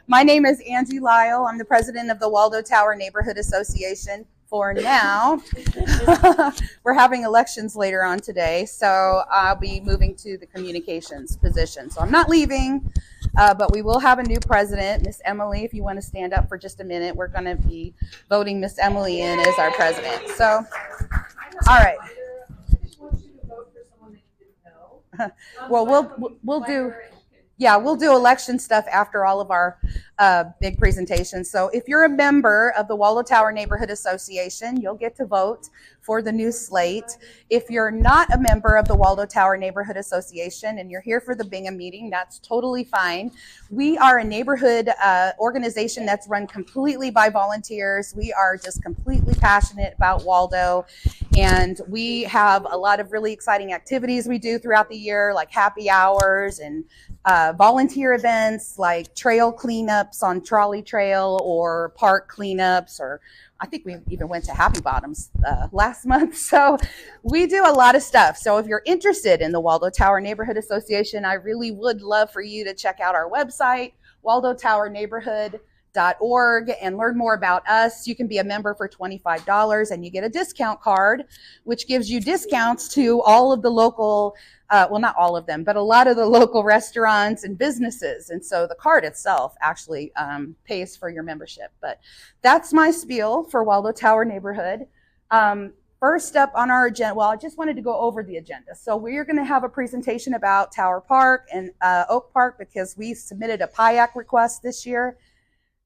My name is Angie Lyle. I'm the president of the Waldo Tower Neighborhood Association. For now, we're having elections later on today, so I'll be moving to the communications position. So I'm not leaving, but we will have a new president, Miss Emily. If you want to stand up for just a minute, we're going to be voting Miss Emily in as our president. So, all right. Well, we'll do. Yeah, we'll do election stuff after all of our big presentations. So if you're a member of the Waldo Tower Neighborhood Association, you'll get to vote for the new slate. If you're not a member of the Waldo Tower Neighborhood Association and you're here for the Bingham meeting, that's totally fine. We are a neighborhood organization that's run completely by volunteers. We are just completely passionate about Waldo. And we have a lot of really exciting activities we do throughout the year, like happy hours and volunteer events like trail cleanups on Trolley Trail or park cleanups, or I think we even went to Happy Bottoms last month. So we do a lot of stuff. So if you're interested in the Waldo Tower Neighborhood Association, I really would love for you to check out our website, waldotowerneighborhood.org, and learn more about us. You can be a member for $25 and you get a discount card, which gives you discounts to all of the local well, not all of them, but a lot of the local restaurants and businesses. And so the card itself actually pays for your membership. But that's my spiel for Waldo Tower Neighborhood. First up on our agenda, well, I just wanted to go over the agenda. So we're going to have a presentation about Tower Park and Oak Park because we submitted a PIAC request this year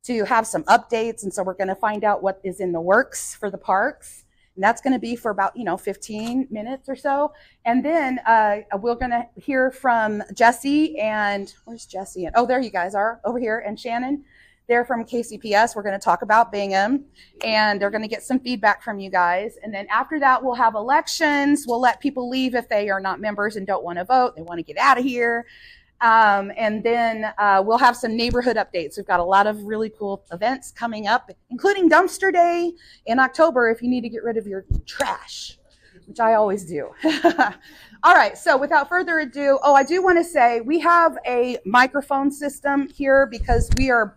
to have some updates. And so we're going to find out what is in the works for the parks. And that's going to be for about, 15 minutes or so. And then we're going to hear from Jesse and, where's Jesse? Oh, there you guys are over here. And Shannon, they're from KCPS. We're going to talk about Bingham. And they're going to get some feedback from you guys. And then after that, we'll have elections. We'll let people leave if they are not members and don't want to vote. They want to get out of here. And then we'll have some neighborhood updates. We've got a lot of really cool events coming up, including Dumpster Day in October if you need to get rid of your trash, which I always do. All right, so without further ado, I do want to say we have a microphone system here because we are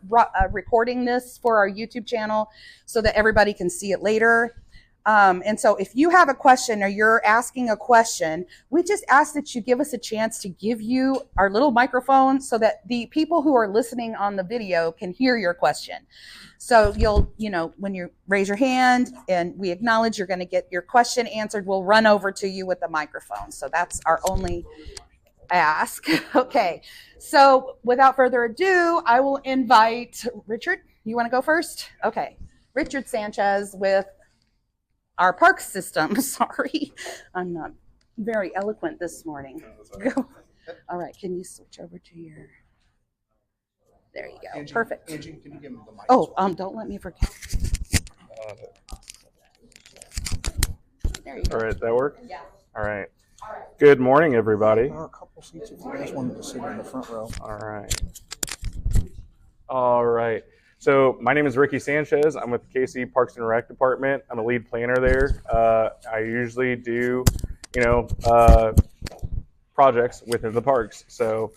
recording this for our YouTube channel so that everybody can see it later. And so if you have a question or you're asking a question, we just ask that you give us a chance to give you our little microphone so that the people who are listening on the video can hear your question. So you'll, when you raise your hand and we acknowledge you're going to get your question answered, we'll run over to you with the microphone. So that's our only ask. Okay. So without further ado, I will invite Richard. You want to go first? Okay. Richard Sanchez with our park system. Sorry, I'm not very eloquent this morning. Go. All right, can you switch over to your, there you go. Angie, perfect. Angie, can you give me the mic? Oh, don't let me forget. There you go. All right, that work? Yeah. All right. Good morning, everybody. There are a couple seats if you guys wanted to sit in the front row. All right. All right. So my name is Ricky Sanchez. I'm with the KC Parks and Rec Department. I'm a lead planner there. I usually do, projects within the parks. So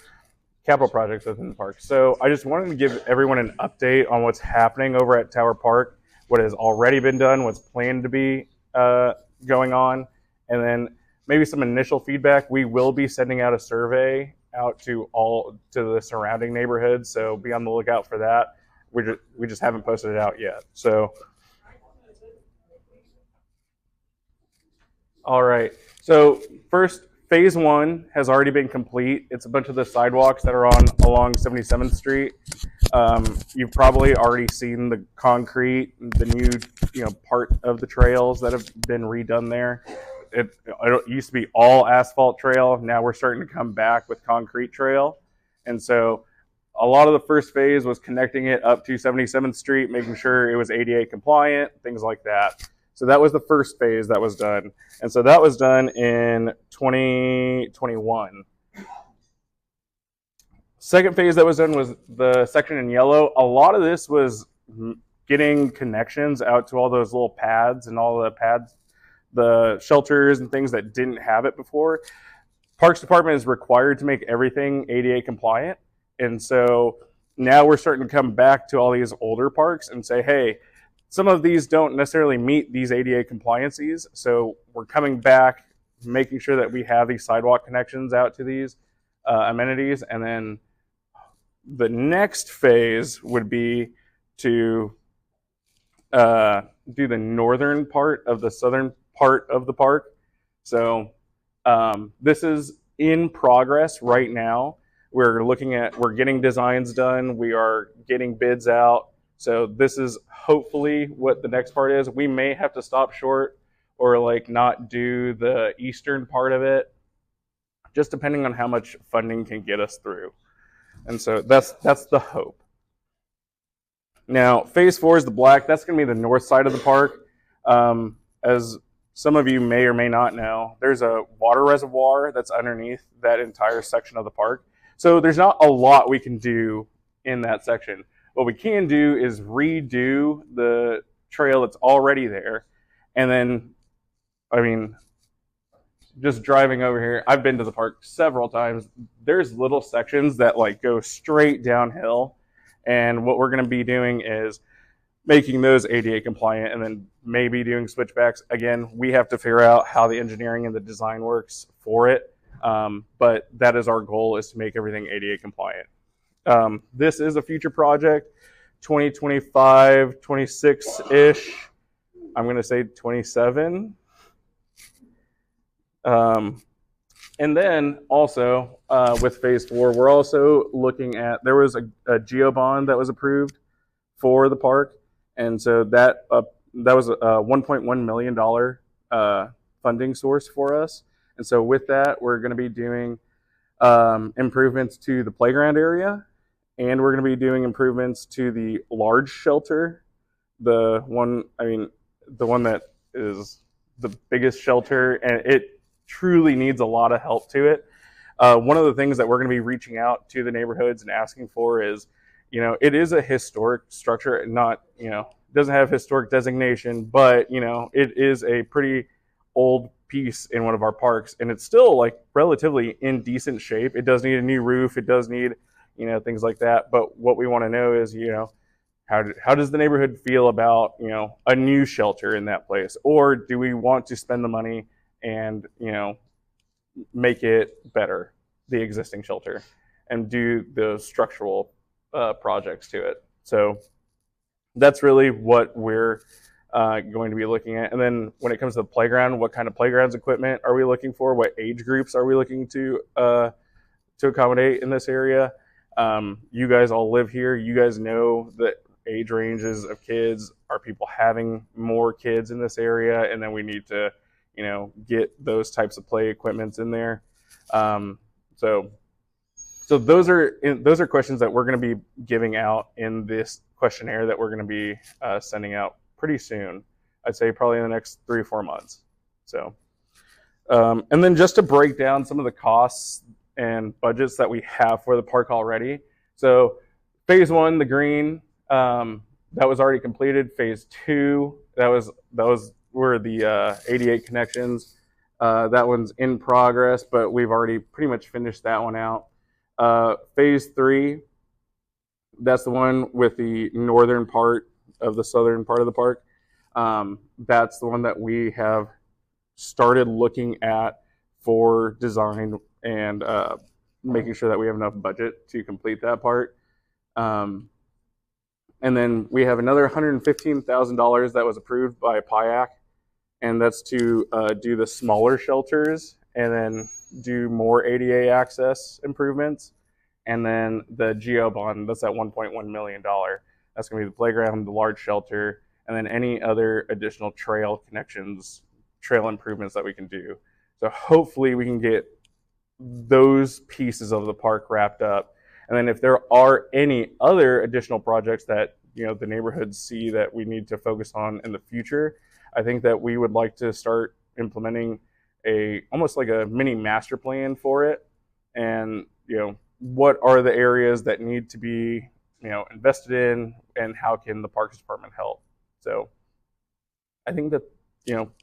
capital projects within the parks. So I just wanted to give everyone an update on what's happening over at Tower Park, what has already been done, what's planned to be going on, and then maybe some initial feedback. We will be sending out a survey out to the surrounding neighborhoods. So be on the lookout for that. We just haven't posted it out yet. So, all right. So first, phase 1 has already been complete. It's a bunch of the sidewalks that are along 77th Street. You've probably already seen the concrete, the new part of the trails that have been redone there. It used to be all asphalt trail. Now we're starting to come back with concrete trail, and so a lot of the first phase was connecting it up to 77th Street, making sure it was ADA compliant, things like that. So that was the first phase that was done. And so that was done in 2021. Second phase that was done was the section in yellow. A lot of this was getting connections out to all those little pads and all the pads, the shelters and things that didn't have it before. Parks Department is required to make everything ADA compliant. And so now we're starting to come back to all these older parks and say, hey, some of these don't necessarily meet these ADA compliances. So we're coming back, making sure that we have these sidewalk connections out to these amenities. And then the next phase would be to do the northern part of the southern part of the park. So this is in progress right now. We're getting designs done. We are getting bids out. So this is hopefully what the next part is. We may have to stop short or like not do the eastern part of it, just depending on how much funding can get us through. And so that's the hope. Now, phase 4 is the black. That's going to be the north side of the park. As some of you may or may not know, there's a water reservoir that's underneath that entire section of the park. So there's not a lot we can do in that section. What we can do is redo the trail that's already there. And then, I mean, just driving over here, I've been to the park several times. There's little sections that like go straight downhill. And what we're going to be doing is making those ADA compliant and then maybe doing switchbacks. Again, we have to figure out how the engineering and the design works for it. But that is our goal, is to make everything ADA compliant. This is a future project, 2025, 26-ish. I'm going to say 27. And then also with phase 4, we're also looking at, there was a geo bond that was approved for the park. And so that was a $1.1 million funding source for us. And so with that, we're going to be doing improvements to the playground area, and we're going to be doing improvements to the large shelter, the one that is the biggest shelter, and it truly needs a lot of help to it. One of the things that we're going to be reaching out to the neighborhoods and asking for is, it is a historic structure, not, doesn't have historic designation, but, it is a pretty old piece in one of our parks, and it's still like relatively in decent shape. It does need a new roof. It does need, things like that. But what we want to know is, how does the neighborhood feel about, a new shelter in that place? Or do we want to spend the money and, make it better, the existing shelter, and do the structural projects to it? So that's really what we're going to be looking at. And then when it comes to the playground, what kind of playgrounds equipment are we looking for? What age groups are we looking to accommodate in this area? You guys all live here. You guys know the age ranges of kids. Are people having more kids in this area? And then we need to, get those types of play equipments in there. So those are questions that we're going to be giving out in this questionnaire that we're going to be sending out pretty soon. I'd say probably in the next 3 or 4 months. So, and then just to break down some of the costs and budgets that we have for the park already. So phase 1, the green, that was already completed. Phase 2, were the 88 connections. That one's in progress, but we've already pretty much finished that one out. Phase 3, that's the one with the northern part of the southern part of the park. That's the one that we have started looking at for design and making sure that we have enough budget to complete that part. And then we have another $115,000 that was approved by PIAC, and that's to do the smaller shelters and then do more ADA access improvements. And then the geo bond, that's at $1.1 million. That's going to be the playground, the large shelter, and then any other additional trail connections, trail improvements that we can do. So hopefully we can get those pieces of the park wrapped up. And then if there are any other additional projects that the neighborhoods see that we need to focus on in the future, I think that we would like to start implementing almost like a mini master plan for it. And what are the areas that need to be invested in, and how can the Parks Department help? So I think that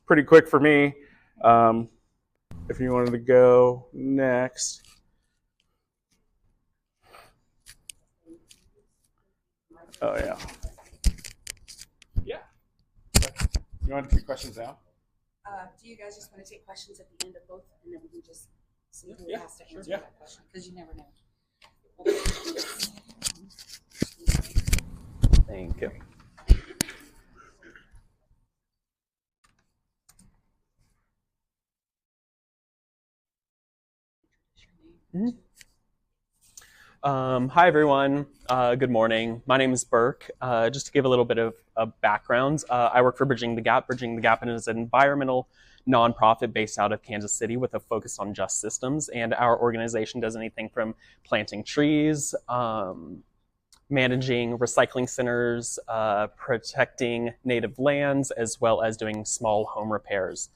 pretty quick for me. If you wanted to go next. Oh yeah. Yeah. You want to take questions now? Do you guys just want to take questions at the end of both, and then we can just see who Yeah, has to answer sure. that question? Because you never know. Thank you. Hi, everyone. Good morning. My name is Burke. Just to give a little bit of background, I work for Bridging the Gap. Bridging the Gap is an environmental nonprofit based out of Kansas City with a focus on just systems. And our organization does anything from planting trees, managing recycling centers, protecting native lands, as well as doing small home repairs.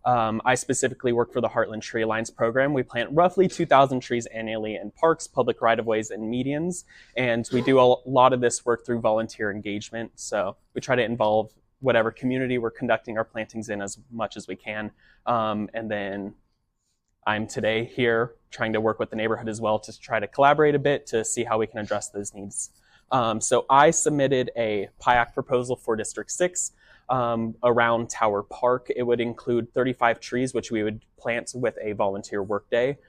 I specifically work for the Heartland Tree Alliance program. We plant roughly 2,000 trees annually in parks, public right-of-ways, and medians. And we do a lot of this work through volunteer engagement. So we try to involve whatever community we're conducting our plantings in as much as we can. And then I'm today here trying to work with the neighborhood as well to try to collaborate a bit to see how we can address those needs. So I submitted a PIAC proposal for District 6 around Tower Park. It would include 35 trees, which we would plant with a volunteer workday.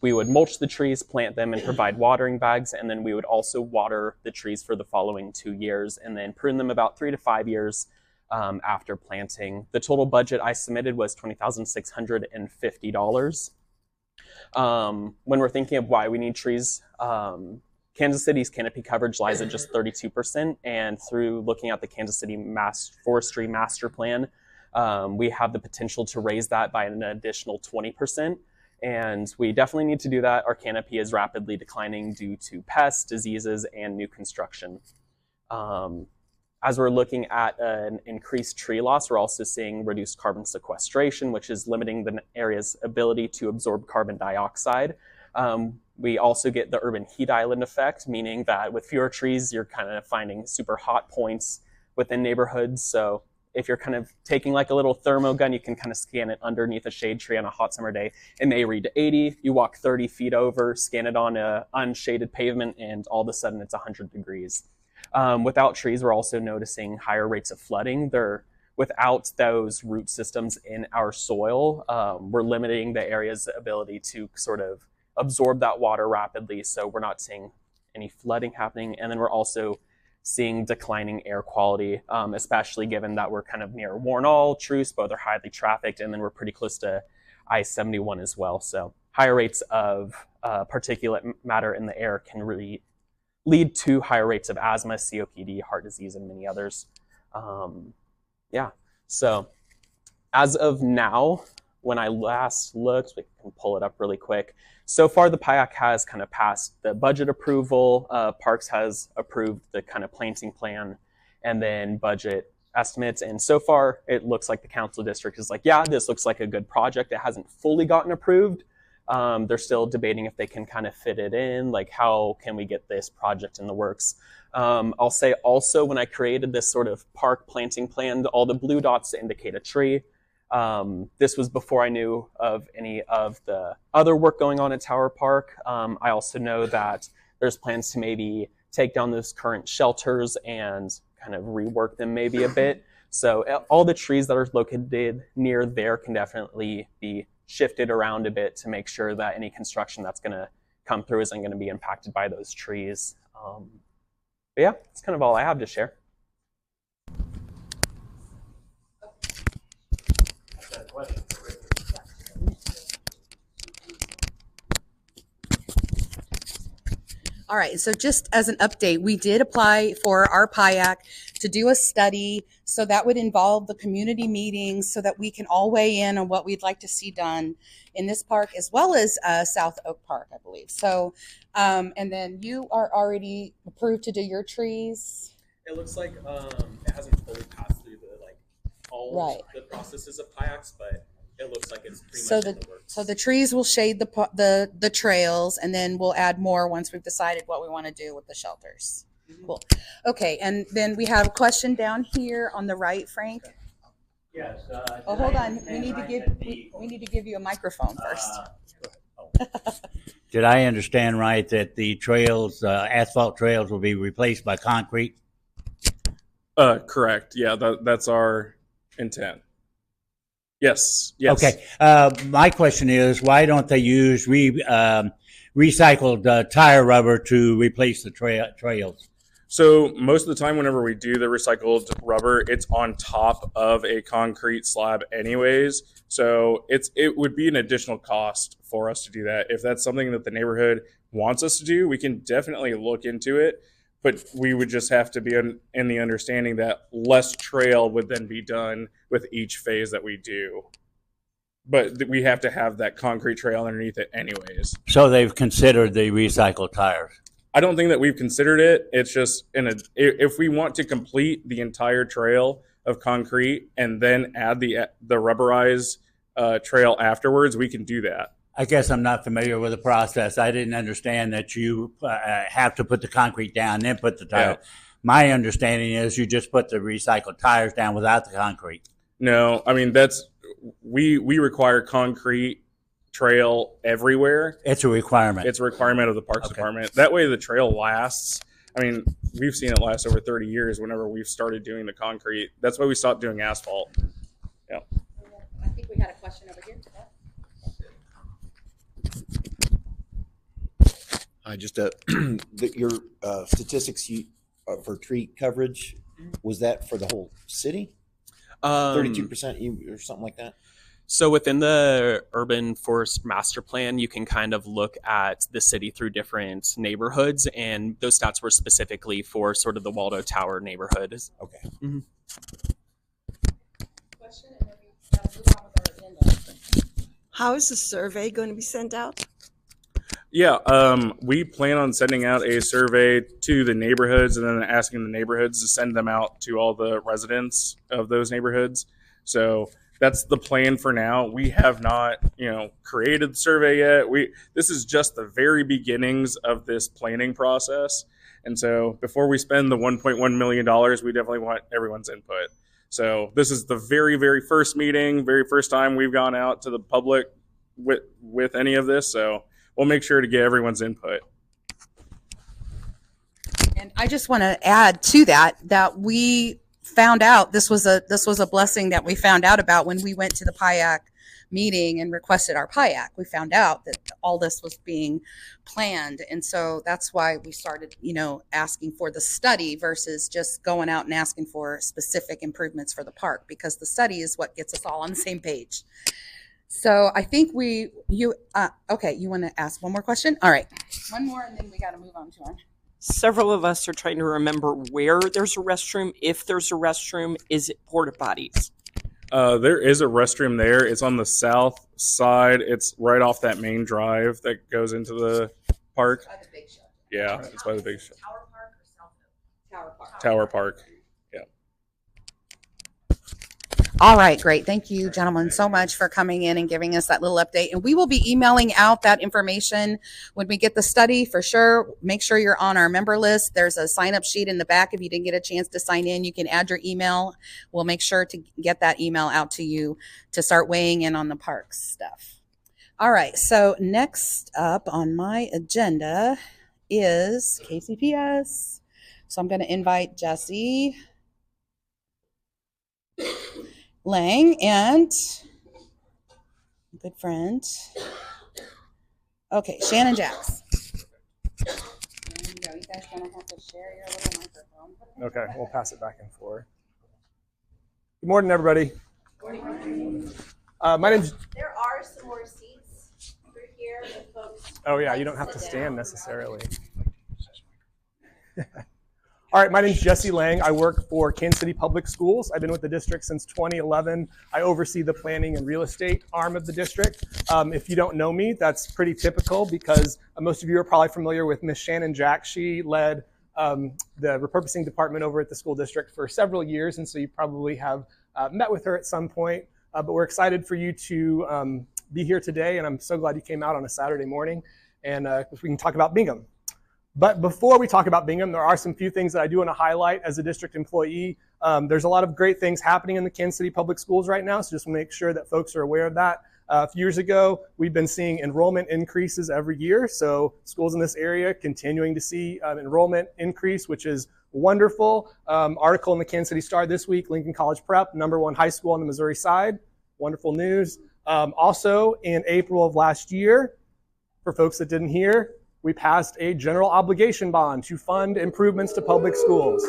We would mulch the trees, plant them, and provide watering bags, and then we would also water the trees for the following 2 years, and then prune them about 3 to 5 years after planting. The total budget I submitted was $20,650. When we're thinking of why we need trees, Kansas City's canopy coverage lies at just 32%, and through looking at the Kansas City Forestry Master Plan, we have the potential to raise that by an additional 20%, and we definitely need to do that. Our canopy is rapidly declining due to pests, diseases, and new construction. As we're looking at an increased tree loss, we're also seeing reduced carbon sequestration, which is limiting the area's ability to absorb carbon dioxide. We also get the urban heat island effect, meaning that with fewer trees, you're kind of finding super hot points within neighborhoods. So if you're kind of taking like a little thermo gun, you can kind of scan it underneath a shade tree on a hot summer day. It may read to 80. You walk 30 feet over, scan it on a unshaded pavement, and all of a sudden it's 100 degrees. Without trees, we're also noticing higher rates of flooding. Without those root systems in our soil, we're limiting the area's ability to sort of absorb that water rapidly, so we're not seeing any flooding happening. And then we're also seeing declining air quality, especially given that we're kind of near Warnall, Truce, both are highly trafficked, and then we're pretty close to I-71 as well. So higher rates of particulate matter in the air can really lead to higher rates of asthma, COPD, heart disease, and many others. Yeah, so as of now, when I last looked, we can pull it up really quick. So far, the PIAC has kind of passed the budget approval. Parks has approved the kind of planting plan and then budget estimates. And so far, it looks like the council district is like, yeah, this looks like a good project. It hasn't fully gotten approved. They're still debating if they can kind of fit it in, like how can we get this project in the works. I'll say also when I created this sort of park planting plan, all the blue dots indicate a tree. This was before I knew of any of the other work going on at Tower Park. I also know that there's plans to maybe take down those current shelters and kind of rework them maybe a bit. So all the trees that are located near there can definitely be shifted around a bit to make sure that any construction that's going to come through isn't going to be impacted by those trees. But yeah, that's kind of all I have to share. All right, so just as an update, we did apply for our PIAC to do a study. So that would involve the community meetings so that we can all weigh in on what we'd like to see done in this park, as well as South Oak Park, I believe. So, and then you are already approved to do your trees. It looks like it hasn't fully passed through all the processes of PIACs, but it looks like it's pretty much in the works. So the trees will shade the trails, and then we'll add more once we've decided what we want to do with the shelters. Mm-hmm. Cool. Okay, and then we have a question down here on the right, Frank. Yes. Oh, hold on. We need to give you a microphone first. Can Did I understand right that the trails, asphalt trails, will be replaced by concrete? Correct. Yeah, that's our intent. Yes. Yes. Okay. My question is, why don't they use recycled tire rubber to replace the trails? So most of the time, whenever we do the recycled rubber, it's on top of a concrete slab anyways. So it would be an additional cost for us to do that. If that's something that the neighborhood wants us to do, we can definitely look into it. But we would just have to be in the understanding that less trail would then be done with each phase that we do. But we have to have that concrete trail underneath it anyways. So they've considered the recycled tires. I don't think that we've considered it. It's just if we want to complete the entire trail of concrete and then add the rubberized trail afterwards, we can do that. I guess I'm not familiar with the process. I didn't understand that you have to put the concrete down, then put the tire. Yeah. My understanding is you just put the recycled tires down without the concrete. No, I mean we require concrete trail everywhere. It's a requirement. It's a requirement of the Parks Department. That way the trail lasts. I mean, we've seen it last over 30 years whenever we've started doing the concrete. That's why we stopped doing asphalt. Yeah. I think we had a question over here. Just your statistics for tree coverage, was that for the whole city? 32% or something like that? So within the urban forest master plan, you can kind of look at the city through different neighborhoods, and those stats were specifically for sort of the Waldo Tower neighborhood. Okay. Mm-hmm. Question, and then we gotta move on with our agenda. How is the survey going to be sent out? Yeah, we plan on sending out a survey to the neighborhoods and then asking the neighborhoods to send them out to all the residents of those neighborhoods. So that's the plan for now. We have not, created the survey yet. This is just the very beginnings of this planning process. And so before we spend the $1.1 million, we definitely want everyone's input. So this is the very, very first meeting, very first time we've gone out to the public with any of this. So we'll make sure to get everyone's input. And I just want to add to that we found out this was a blessing that we found out about when we went to the PIAC meeting and requested our PIAC. We found out that all this was being planned, and so that's why we started, asking for the study versus just going out and asking for specific improvements for the park, because the study is what gets us all on the same page. So I think okay, you want to ask one more question? All right, one more, and then we got to move on to our. Several of us are trying to remember where there's a restroom. If there's a restroom, is it porta potties? There is a restroom there. It's on the south side. It's right off that main drive that goes into the park. By the big show. Yeah, it's by the big show. Tower Park or South Tower Park? Tower Park. Yeah. All right, great. Thank you, gentlemen, so much for coming in and giving us that little update. And we will be emailing out that information when we get the study for sure. Make sure you're on our member list. There's a sign-up sheet in the back. If you didn't get a chance to sign in, you can add your email. We'll make sure to get that email out to you to start weighing in on the parks stuff. All right, so next up on my agenda is KCPS. So I'm going to invite Jesse Lange and good friend. Okay, Shannon Jacks. There you go. You guys gonna have to share your little microphone. Okay, we'll pass it back and forth. Good morning, everybody. Good morning. My name's. There are some more seats through here if folks. Oh yeah, you don't have to stand necessarily. All right, my name is Jesse Lange. I work for Kansas City Public Schools. I've been with the district since 2011. I oversee the planning and real estate arm of the district. If you don't know me, that's pretty typical because most of you are probably familiar with Miss Shannon Jack. She led the repurposing department over at the school district for several years, and so you probably have met with her at some point. But we're excited for you to be here today, and I'm so glad you came out on a Saturday morning, and we can talk about Bingham. But before we talk about Bingham, there are some few things that I do want to highlight as a district employee. There's a lot of great things happening in the Kansas City Public Schools right now, so just make sure that folks are aware of that. A few years ago, we've been seeing enrollment increases every year. So schools in this area continuing to see enrollment increase, which is wonderful. Article in the Kansas City Star this week, Lincoln College Prep, #1 high school on the Missouri side. Wonderful news. Also, in April of last year, for folks that didn't hear, we passed a general obligation bond to fund improvements to public schools.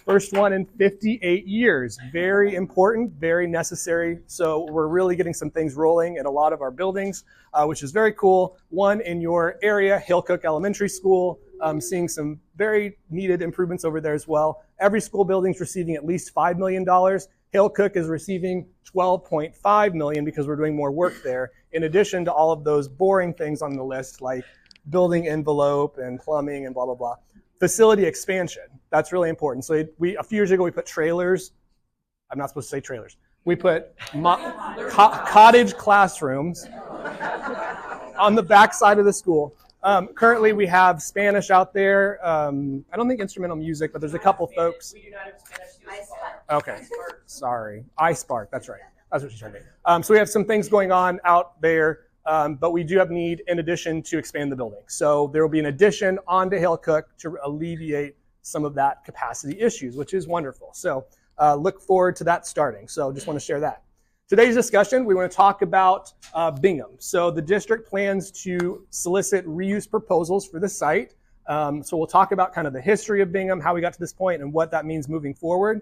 First one in 58 years. Very important, very necessary. So we're really getting some things rolling in a lot of our buildings, which is very cool. One in your area, Hillcook Elementary School, seeing some very needed improvements over there as well. Every school building is receiving at least $5 million. Hillcook is receiving $12.5 million because we're doing more work there, in addition to all of those boring things on the list like building envelope and plumbing and blah, blah, blah. Facility expansion, that's really important. So a few years ago, we put trailers. I'm not supposed to say trailers. We put cottage classrooms on the back side of the school. Currently, we have Spanish out there. I don't think instrumental music, but there's a couple folks. We do not have Spanish. Okay, sorry. iSpark, that's right. That's what she's trying to do. So we have some things going on out there, but we do have need in addition to expand the building. So there will be an addition onto Hillcook to alleviate some of that capacity issues, which is wonderful. So look forward to that starting. So just want to share that. Today's discussion, we want to talk about Bingham. So the district plans to solicit reuse proposals for the site. So we'll talk about kind of the history of Bingham, how we got to this point, and what that means moving forward.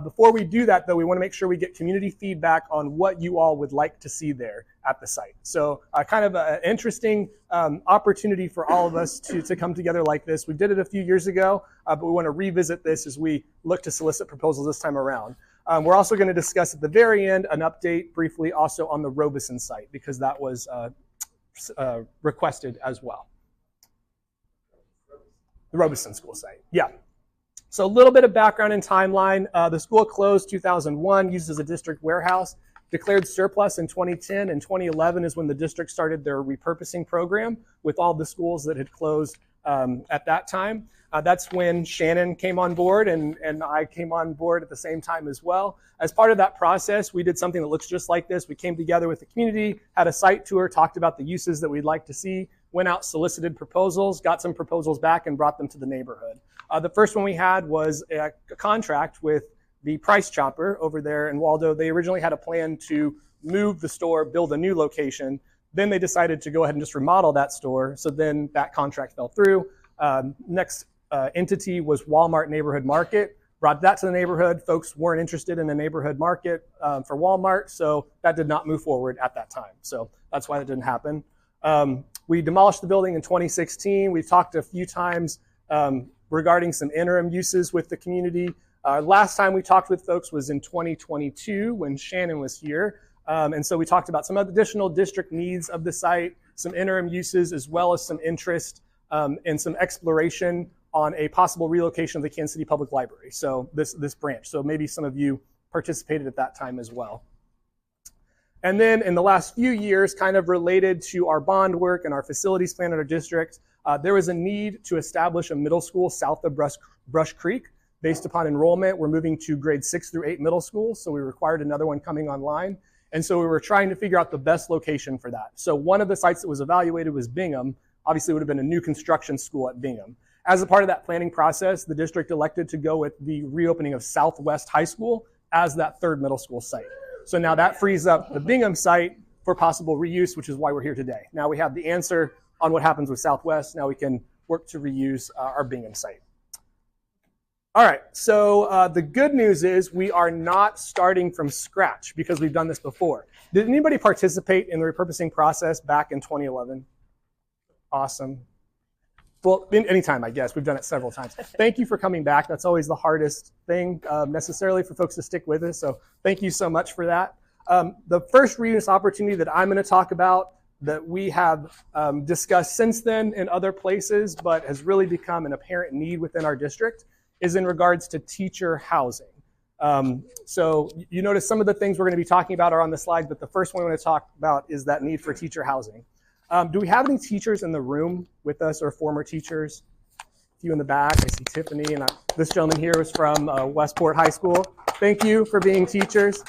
Before we do that, though, we want to make sure we get community feedback on what you all would like to see there at the site. So kind of an interesting opportunity for all of us to come together like this. We did it a few years ago, but we want to revisit this as we look to solicit proposals this time around. We're also going to discuss at the very end an update briefly also on the Robeson site, because that was requested as well. The Robeson School site, yeah. So a little bit of background and timeline. The school closed 2001, used as a district warehouse, declared surplus in 2010, and 2011 is when the district started their repurposing program with all the schools that had closed at that time. That's when Shannon came on board and I came on board at the same time as well. As part of that process, we did something that looks just like this. We came together with the community, had a site tour, talked about the uses that we'd like to see, went out, solicited proposals, got some proposals back, and brought them to the neighborhood. The first one we had was a contract with the Price Chopper over there in Waldo. They originally had a plan to move the store, build a new location. Then they decided to go ahead and just remodel that store. So then that contract fell through. Next entity was Walmart Neighborhood Market. Brought that to the neighborhood. Folks weren't interested in the neighborhood market for Walmart, so that did not move forward at that time. So that's why that didn't happen. We demolished the building in 2016. We've talked a few times regarding some interim uses with the community. Last time we talked with folks was in 2022 when Shannon was here. And so we talked about some additional district needs of the site, some interim uses, as well as some interest and some exploration on a possible relocation of the Kansas City Public Library. So this branch. So maybe some of you participated at that time as well. And then in the last few years, kind of related to our bond work and our facilities plan in our district, there was a need to establish a middle school south of Brush Creek. Based upon enrollment, we're moving to grades 6 through 8 middle schools, so we required another one coming online. And so we were trying to figure out the best location for that. So one of the sites that was evaluated was Bingham. Obviously, it would have been a new construction school at Bingham. As a part of that planning process, the district elected to go with the reopening of Southwest High School as that third middle school site. So now that frees up the Bingham site for possible reuse, which is why we're here today. Now we have the answer on what happens with Southwest. Now we can work to reuse our Bingham site. All right, so the good news is we are not starting from scratch because we've done this before. Did anybody participate in the repurposing process back in 2011? Awesome. Well, anytime, I guess. We've done it several times. Thank you for coming back. That's always the hardest thing necessarily for folks to stick with us. So thank you so much for that. The first reuse opportunity that I'm going to talk about that we have discussed since then in other places, but has really become an apparent need within our district, is in regards to teacher housing. So you notice some of the things we're going to be talking about are on the slide, but the first one I want to talk about is that need for teacher housing. Do we have any teachers in the room with us or former teachers? A few in the back. I see Tiffany, and this gentleman here was from Westport High School. Thank you for being teachers.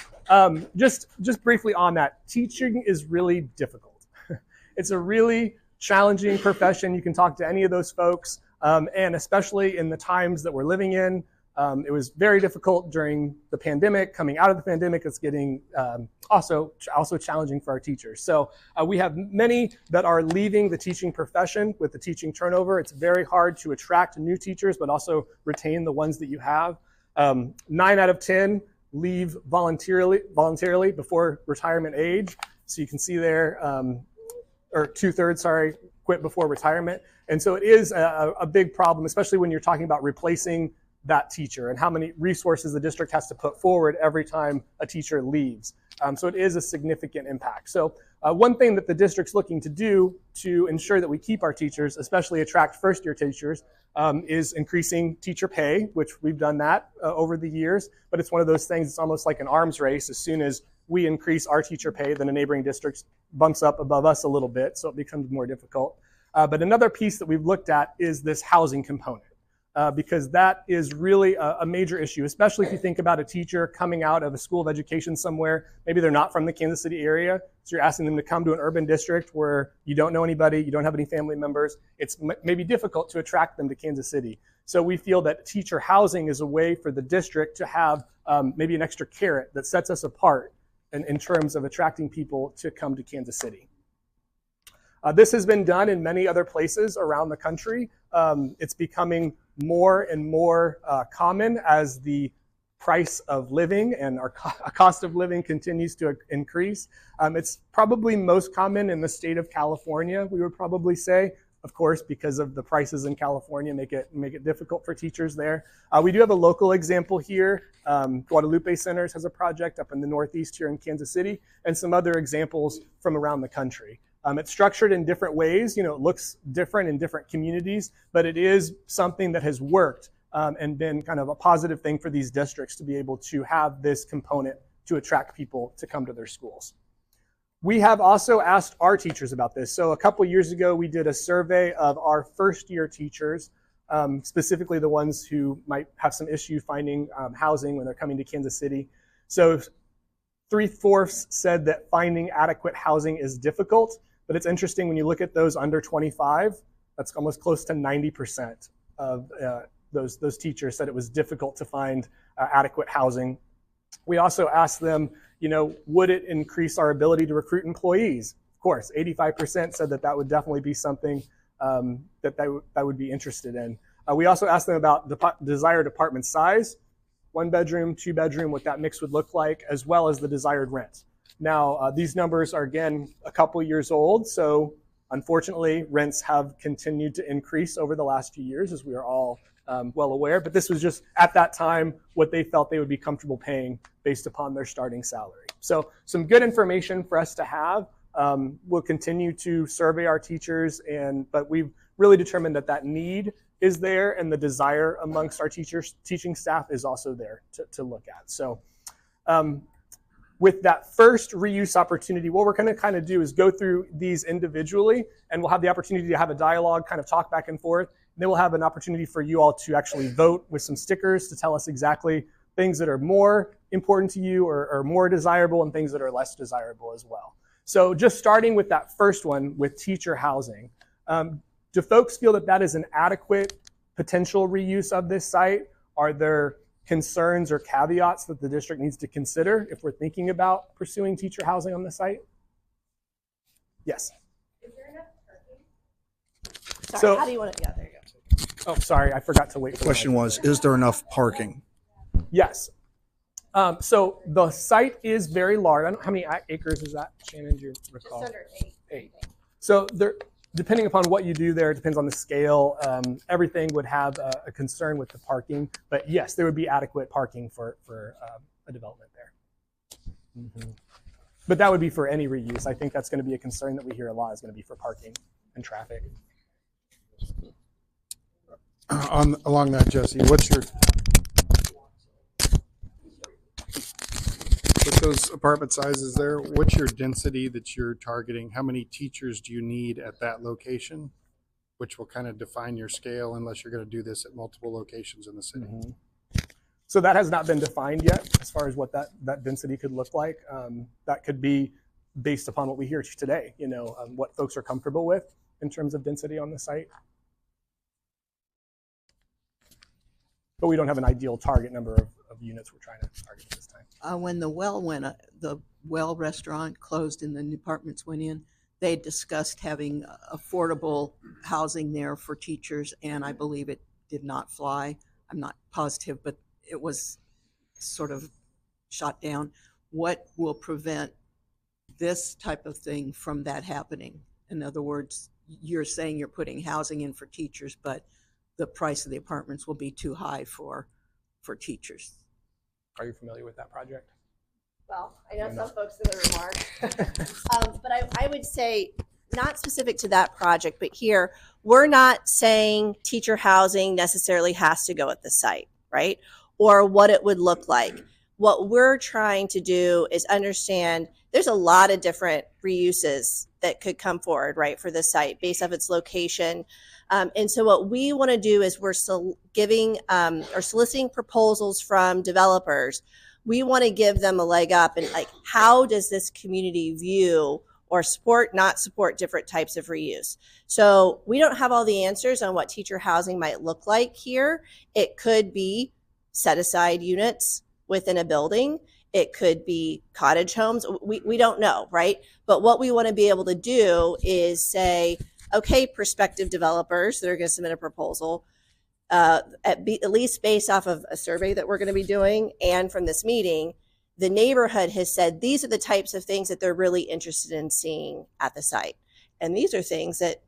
Just briefly on that, teaching is really difficult. It's a really challenging profession. You can talk to any of those folks, and especially in the times that we're living in. It was very difficult during the pandemic. Coming out of the pandemic, it's getting also challenging for our teachers. So we have many that are leaving the teaching profession with the teaching turnover. It's very hard to attract new teachers, but also retain the ones that you have. 9 out of 10 leave voluntarily before retirement age. So you can see there, or 2/3, sorry, quit before retirement. And so it is a big problem, especially when you're talking about replacing that teacher and how many resources the district has to put forward every time a teacher leaves. So it is a significant impact. So one thing that the district's looking to do to ensure that we keep our teachers, especially attract first-year teachers, is increasing teacher pay, which we've done that over the years. But it's one of those things, it's almost like an arms race. As soon as we increase our teacher pay, then a neighboring district bumps up above us a little bit, so it becomes more difficult. But another piece that we've looked at is this housing component. Because that is really a major issue, especially if you think about a teacher coming out of a school of education somewhere. Maybe they're not from the Kansas City area, so you're asking them to come to an urban district where you don't know anybody, you don't have any family members. It's maybe difficult to attract them to Kansas City. So we feel that teacher housing is a way for the district to have maybe an extra carrot that sets us apart in terms of attracting people to come to Kansas City. This has been done in many other places around the country. It's becoming more and more common as the price of living and our cost of living continues to increase. It's probably most common in the state of California, we would probably say, of course, because of the prices in California make it difficult for teachers there. We do have a local example here. Guadalupe Centers has a project up in the Northeast here in Kansas City, and some other examples from around the country. It's structured in different ways. You know, it looks different in different communities, but it is something that has worked and been kind of a positive thing for these districts to be able to have this component to attract people to come to their schools. We have also asked our teachers about this. So a couple years ago, we did a survey of our first-year teachers, specifically the ones who might have some issue finding housing when they're coming to Kansas City. So 3/4 said that finding adequate housing is difficult. But it's interesting when you look at those under 25, that's almost close to 90% of those teachers said it was difficult to find adequate housing. We also asked them, you know, would it increase our ability to recruit employees? Of course, 85% said that would definitely be something that would be interested in. We also asked them about the desired apartment size, 1 bedroom, 2 bedroom, what that mix would look like, as well as the desired rent. Now, these numbers are, again, a couple years old, so unfortunately, rents have continued to increase over the last few years, as we are all well aware. But this was just, at that time, what they felt they would be comfortable paying based upon their starting salary. So some good information for us to have. We'll continue to survey our teachers, but we've really determined that need is there, and the desire amongst our teaching staff is also there to look at. So with that first reuse opportunity, what we're going to kind of do is go through these individually, and we'll have the opportunity to have a dialogue, kind of talk back and forth. And then we'll have an opportunity for you all to actually vote with some stickers to tell us exactly things that are more important to you or more desirable, and things that are less desirable as well. So just starting with that first one with teacher housing. Do folks feel that is an adequate potential reuse of this site? Are there concerns or caveats that the district needs to consider if we're thinking about pursuing teacher housing on the site? Yes. Is there enough parking? Sorry, So- how do you want it? Yeah, there you go. Oh, sorry, I forgot to wait. The question was, is there enough parking? Yes. So the site is very large. I don't know how many acres is that, Shannon? Do you recall? Just under 8. 8. So there, depending upon what you do there, it depends on the scale. Everything would have a concern with the parking, but yes, there would be adequate parking for a development there. But that would be for any reuse. I think that's going to be a concern that we hear a lot, is going to be for parking and traffic. Along that, Jesse, with those apartment sizes there, what's your density that you're targeting? How many teachers do you need at that location? Which will kind of define your scale, unless you're going to do this at multiple locations in the city. So that has not been defined yet as far as what that density could look like. That could be based upon what we hear today, what folks are comfortable with in terms of density on the site. But we don't have an ideal target number of units we're trying to target at this time. When the well restaurant closed and the apartments went in, they discussed having affordable housing there for teachers, and I believe it did not fly. I'm not positive, but it was sort of shot down. What will prevent this type of thing from that happening? In other words, you're saying you're putting housing in for teachers, but the price of the apartments will be too high for teachers. Are you familiar with that project? Well, I know some folks are going to remark, but I would say not specific to that project, but here, we're not saying teacher housing necessarily has to go at the site, right? Or what it would look like. What we're trying to do is understand there's a lot of different reuses that could come forward, right, for the site based off its location. And so what we want to do is we're giving or soliciting proposals from developers. We want to give them a leg up and like, how does this community view or support, not support different types of reuse? So we don't have all the answers on what teacher housing might look like here. It could be set aside units within a building. It could be cottage homes. We don't know, right? But what we want to be able to do is say, okay, prospective developers that are going to submit a proposal, at least based off of a survey that we're going to be doing and from this meeting, the neighborhood has said these are the types of things that they're really interested in seeing at the site. And these are things that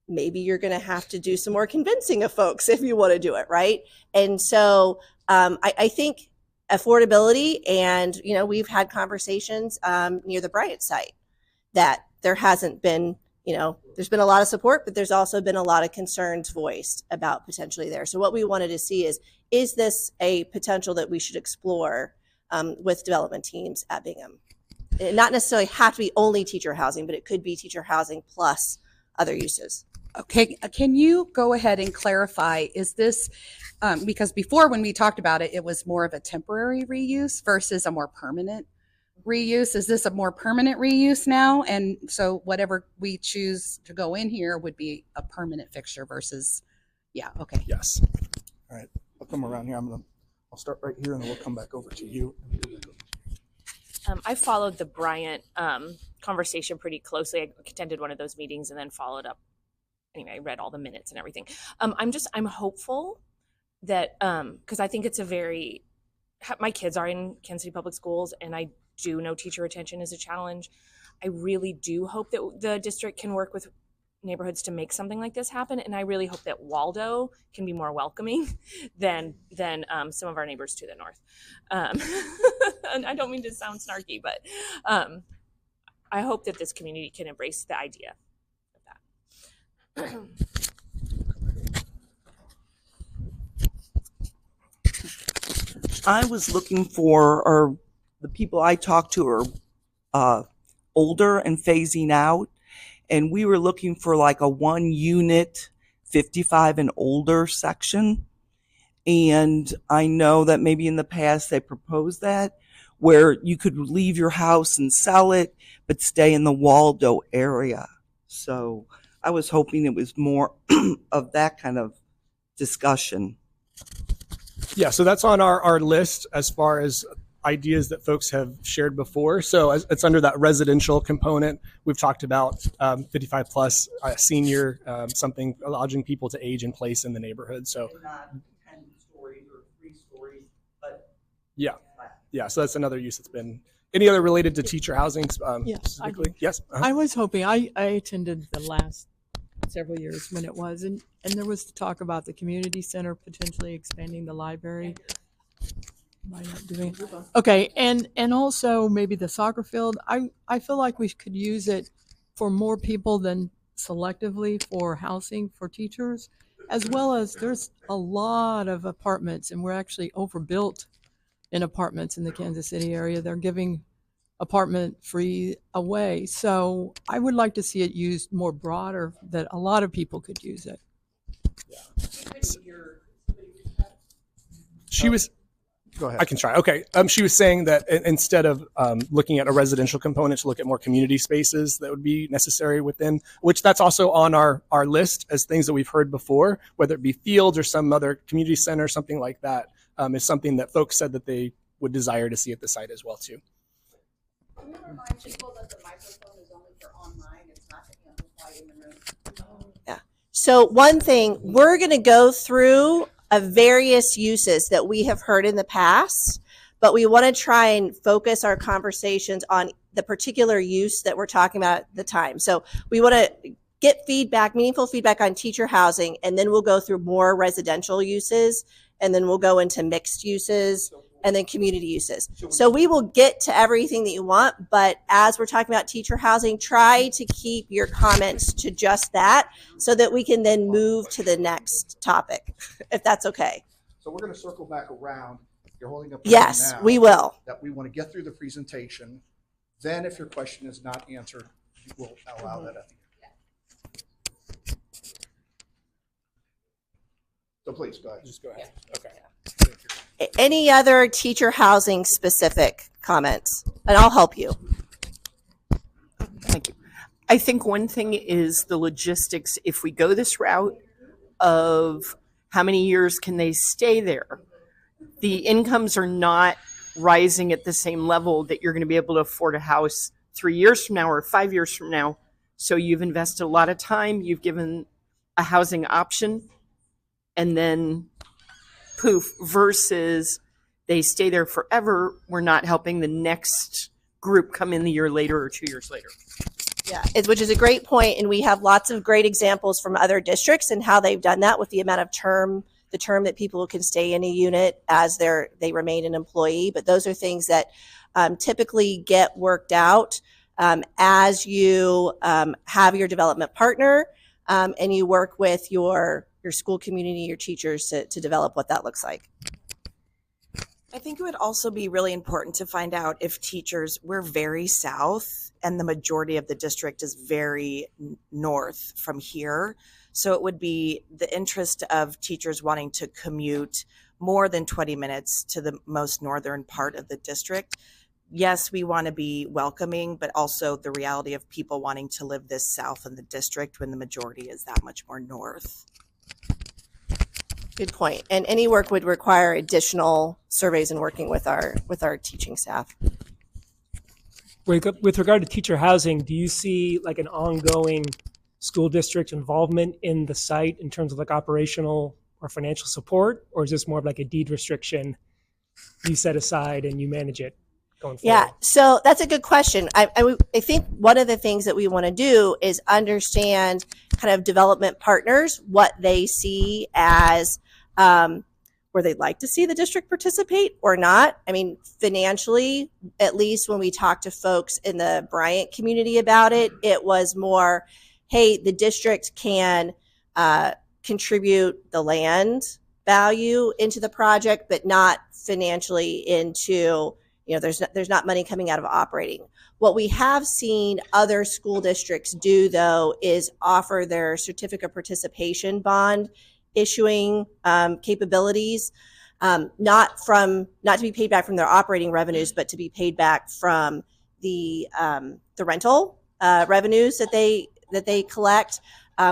maybe you're going to have to do some more convincing of folks if you want to do it, right? And so I think affordability, and we've had conversations near the Bryant site that there hasn't been, there's been a lot of support, but there's also been a lot of concerns voiced about potentially there. So what we wanted to see is this a potential that we should explore with development teams at Bingham? It not necessarily have to be only teacher housing, but it could be teacher housing plus other uses. Okay, can you go ahead and clarify, is this, because before when we talked about it, it was more of a temporary reuse versus a more permanent reuse. Is this a more permanent reuse now? And so whatever we choose to go in here would be a permanent fixture versus, yeah, okay. Yes. All right, I'll come around here. I'll start right here and then we'll come back over to you. I followed the Bryant conversation pretty closely. I attended one of those meetings and then followed up. Anyway, I read all the minutes and everything. I'm hopeful that, because I think it's my kids are in Kansas City Public Schools, and I do know teacher retention is a challenge. I really do hope that the district can work with neighborhoods to make something like this happen, and I really hope that Waldo can be more welcoming than some of our neighbors to the north. And I don't mean to sound snarky, but I hope that this community can embrace the idea of that. I was looking for, or the people I talked to are older and phasing out, and we were looking for like a 1 unit 55 and older section. And I know that maybe in the past they proposed that, where you could leave your house and sell it, but stay in the Waldo area. So I was hoping it was more of that kind of discussion. Yeah, so that's on our list as far as ideas that folks have shared before. So it's under that residential component. We've talked about 55 plus senior, something allowing people to age in place in the neighborhood. So not 10 stories or 3 stories, but yeah. So that's another use that's been. Any other related to teacher housing specifically? Yes. I was hoping, I attended the last several years when it was, and there was talk about the community center potentially expanding the library. Am I not doing it? Okay, and also maybe the soccer field. I feel like we could use it for more people than selectively for housing for teachers, as well as there's a lot of apartments, and we're actually overbuilt in apartments in the Kansas City area. They're giving apartment free away. So I would like to see it used more broader, that a lot of people could use it. She was Go ahead. I can try. Okay. She was saying that instead of looking at a residential component, to look at more community spaces that would be necessary within, which that's also on our list as things that we've heard before, whether it be fields or some other community center, something like that, is something that folks said that they would desire to see at the site as well too. Can you remind people that the microphone is only for online, it's not to amplify in the room? Yeah. So one thing, we're going to go through various uses that we have heard in the past, but we want to try and focus our conversations on the particular use that we're talking about at the time. So we want to get feedback, meaningful feedback on teacher housing, and then we'll go through more residential uses, and then we'll go into mixed uses, and then community uses. So we will get to everything that you want, but as we're talking about teacher housing, try to keep your comments to just that so that we can then move to the next topic, if that's okay. So we're going to circle back around. You're holding up. Yes, now we will. That we want to get through the presentation. Then if your question is not answered, we'll allow that at the end. So please, go ahead. Just go ahead. Okay. Any other teacher housing specific comments? And I'll help you. Thank you. I think one thing is the logistics. If we go this route of how many years can they stay there, the incomes are not rising at the same level that you're going to be able to afford a house 3 years from now or 5 years from now. So you've invested a lot of time, you've given a housing option, and then poof, versus they stay there forever. We're not helping the next group come in the year later or 2 years later. Yeah, which is a great point, and we have lots of great examples from other districts and how they've done that with the amount of the term that people can stay in a unit as they remain an employee. But those are things that typically get worked out as you have your development partner and you work with your school community, your teachers to develop what that looks like. I think it would also be really important to find out if teachers, we're very south and the majority of the district is very north from here. So it would be the interest of teachers wanting to commute more than 20 minutes to the most northern part of the district. Yes, we want to be welcoming, but also the reality of people wanting to live this south in the district when the majority is that much more north. Good point. And any work would require additional surveys and working with our teaching staff. With regard to teacher housing, do you see like an ongoing school district involvement in the site in terms of like operational or financial support, or is this more of like a deed restriction you set aside and you manage it going forward? Yeah, so that's a good question. I think one of the things that we want to do is understand kind of development partners, what they see as where they'd like to see the district participate or not. I mean, financially, at least when we talk to folks in the Bryant community about it, it was more, hey, the district can contribute the land value into the project, but not financially into, there's not money coming out of operating. What we have seen other school districts do, though, is offer their certificate of participation bond issuing capabilities, not to be paid back from their operating revenues, but to be paid back from the rental revenues that they collect.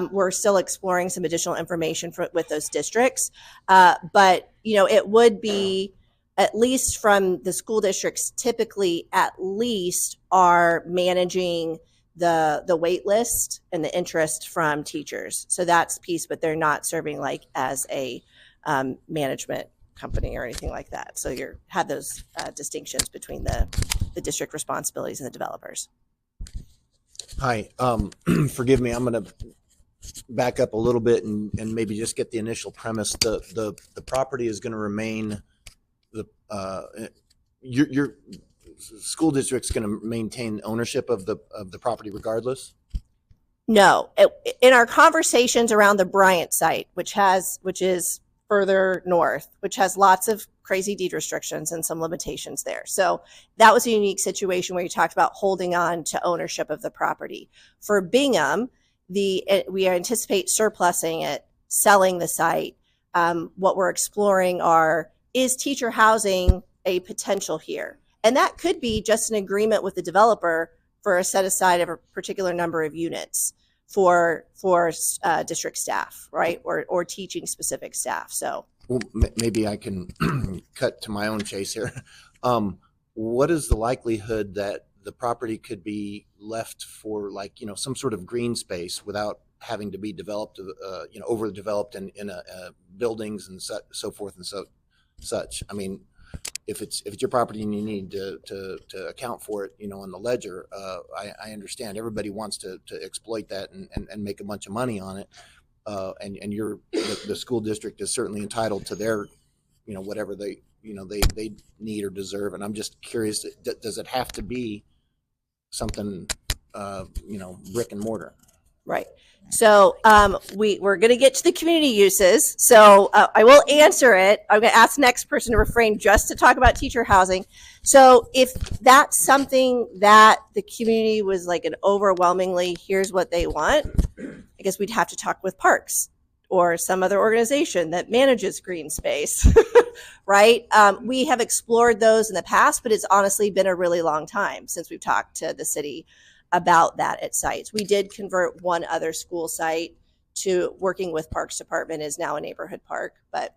We're still exploring some additional information with those districts, but it would be, at least from the school districts, typically at least are managing the wait list and the interest from teachers. So that's piece, but they're not serving like as a management company or anything like that. So you have those distinctions between the district responsibilities and the developers. Hi, forgive me. I'm going to back up a little bit and maybe just get the initial premise. The property is going to remain your school district's going to maintain ownership of the property regardless? No. In our conversations around the Bryant site, which is further north, which has lots of crazy deed restrictions and some limitations there. So that was a unique situation where you talked about holding on to ownership of the property. For Bingham, we anticipate surplusing it, selling the site. What we're exploring are is teacher housing a potential here? And that could be just an agreement with the developer for a set aside of a particular number of units for district staff, right? Or teaching specific staff. So Well, maybe I can cut to my own chase here. What is the likelihood that the property could be left for, like, some sort of green space without having to be developed, overdeveloped in buildings and so forth and such? I mean, if it's your property and you need to account for it, on the ledger, I understand everybody wants to exploit that and make a bunch of money on it. And the school district is certainly entitled to their, whatever they need or deserve. And I'm just curious, does it have to be something, brick and mortar? Right. So we're going to get to the community uses. So I will answer it. I'm going to ask the next person to refrain just to talk about teacher housing. So if that's something that the community was like an overwhelmingly, here's what they want, I guess we'd have to talk with Parks or some other organization that manages green space, right? We have explored those in the past, but it's honestly been a really long time since we've talked to the city about that at sites. We did convert one other school site to working with Parks Department, is now a neighborhood park. But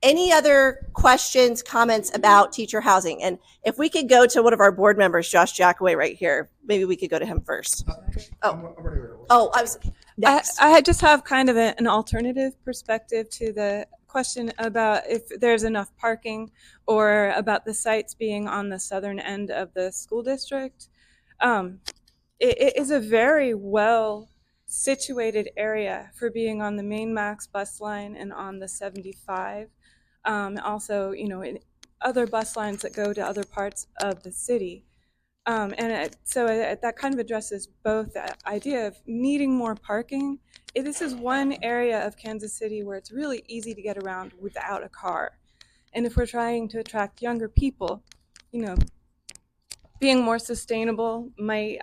any other questions, comments about teacher housing? And if we could go to one of our board members, Josh Jackaway right here, maybe we could go to him first. I was next. I just have kind of an alternative perspective to the question about if there's enough parking or about the sites being on the southern end of the school district. It is a very well situated area for being on the main Max bus line and on the 75. Also, in other bus lines that go to other parts of the city. So that kind of addresses both the idea of needing more parking. This is one area of Kansas City where it's really easy to get around without a car. And if we're trying to attract younger people, being more sustainable might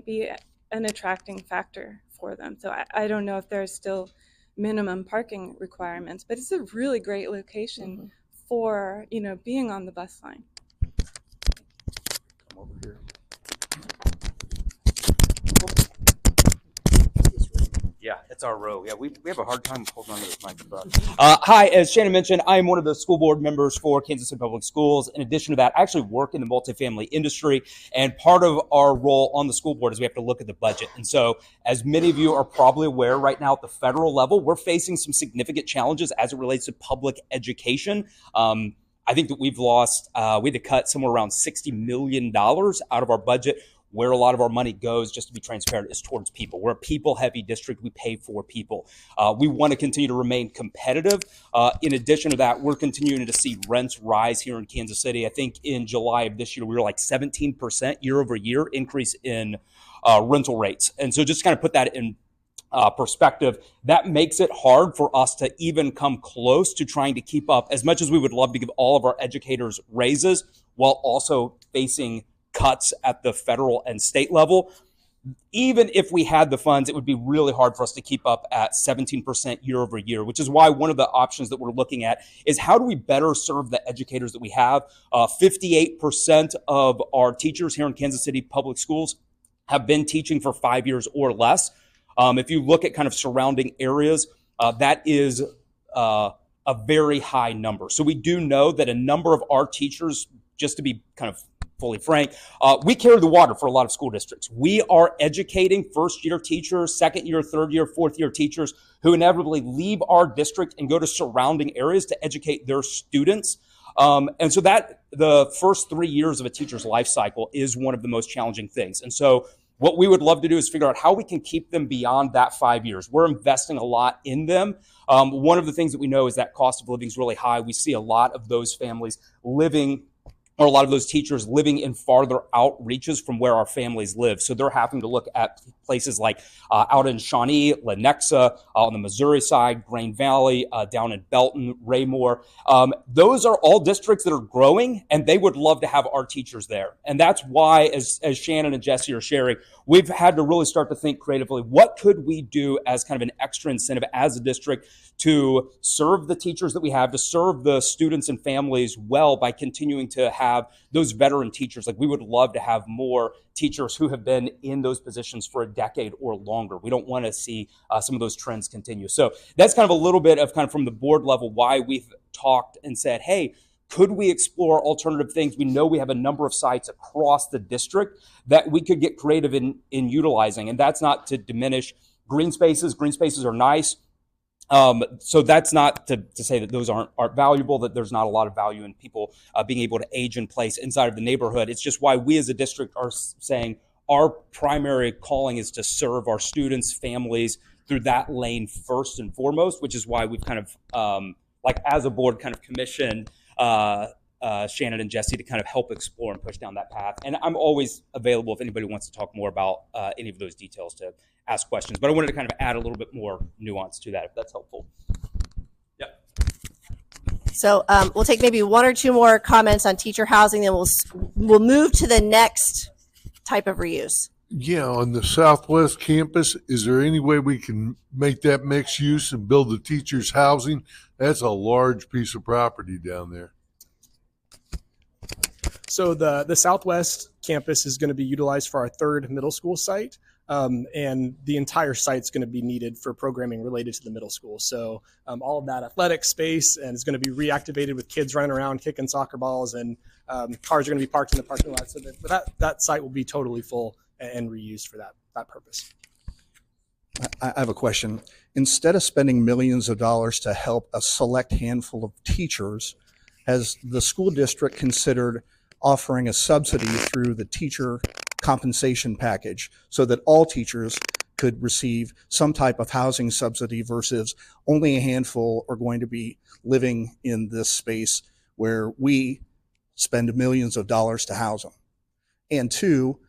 be an attracting factor for them. So I don't know if there's still minimum parking requirements, but it's a really great location for being on the bus line. Come over here. Yeah, it's our row. Yeah, we have a hard time holding on to this microphone. Hi, as Shannon mentioned, I am one of the school board members for Kansas City Public Schools. In addition to that, I actually work in the multifamily industry, and part of our role on the school board is we have to look at the budget. And so, as many of you are probably aware, right now at the federal level, we're facing some significant challenges as it relates to public education. I think that we had to cut somewhere around $60 million out of our budget. Where a lot of our money goes, just to be transparent, is towards people. We're a people-heavy district. We pay for people. We want to continue to remain competitive. In addition to that, we're continuing to see rents rise here in Kansas City. I think in July of this year, we were like 17% year-over-year increase in rental rates. And so just to kind of put that in perspective, that makes it hard for us to even come close to trying to keep up, as much as we would love to give all of our educators raises, while also facing cuts at the federal and state level. Even if we had the funds, it would be really hard for us to keep up at 17% year over year, which is why one of the options that we're looking at is how do we better serve the educators that we have. 58% of our teachers here in Kansas City Public Schools have been teaching for 5 years or less. If you look at kind of surrounding areas, that is a very high number. So we do know that a number of our teachers, just to be kind of fully frank, we carry the water for a lot of school districts. We are educating first-year teachers, second-year, third-year, fourth-year teachers who inevitably leave our district and go to surrounding areas to educate their students. And so that the first 3 years of a teacher's life cycle is one of the most challenging things. And so what we would love to do is figure out how we can keep them beyond that 5 years. We're investing a lot in them. One of the things that we know is that cost of living is really high. We see a lot of those families living are a lot of those teachers living in farther outreaches from where our families live. So they're having to look at places like out in Shawnee, Lenexa, on the Missouri side, Grain Valley, down in Belton, Raymore. Those are all districts that are growing, and they would love to have our teachers there. And that's why, as Shannon and Jesse are sharing, we've had to really start to think creatively, what could we do as kind of an extra incentive as a district to serve the teachers that we have, to serve the students and families well by continuing to have those veteran teachers. Like, we would love to have more teachers who have been in those positions for a decade or longer. We don't want to see some of those trends continue. So that's kind of a little bit of kind of from the board level why we've talked and said, hey, could we explore alternative things? We know we have a number of sites across the district that we could get creative in utilizing. And that's not to diminish green spaces. Green spaces are nice. So that's not to say that those aren't valuable, that there's not a lot of value in people being able to age in place inside of the neighborhood. It's just why we as a district are saying our primary calling is to serve our students, families through that lane first and foremost, which is why we've kind of, like as a board, kind of commissioned Shannon and Jesse to kind of help explore and push down that path. And I'm always available if anybody wants to talk more about any of those details to ask questions. But I wanted to kind of add a little bit more nuance to that, if that's helpful. Yep. So we'll take maybe one or two more comments on teacher housing, then we'll move to the next type of reuse. Yeah, on the Southwest campus, is there any way we can make that mixed use and build the teachers' housing? That's a large piece of property down there. So the Southwest campus is going to be utilized for our third middle school site. And the entire site's going to be needed for programming related to the middle school. So all of that athletic space and is going to be reactivated with kids running around kicking soccer balls, and cars are going to be parked in the parking lot. So that site will be totally full and reused for that purpose. I have a question. Instead of spending millions of dollars to help a select handful of teachers, has the school district considered offering a subsidy through the teacher compensation package so that all teachers could receive some type of housing subsidy versus only a handful are going to be living in this space where we spend millions of dollars to house them? And two,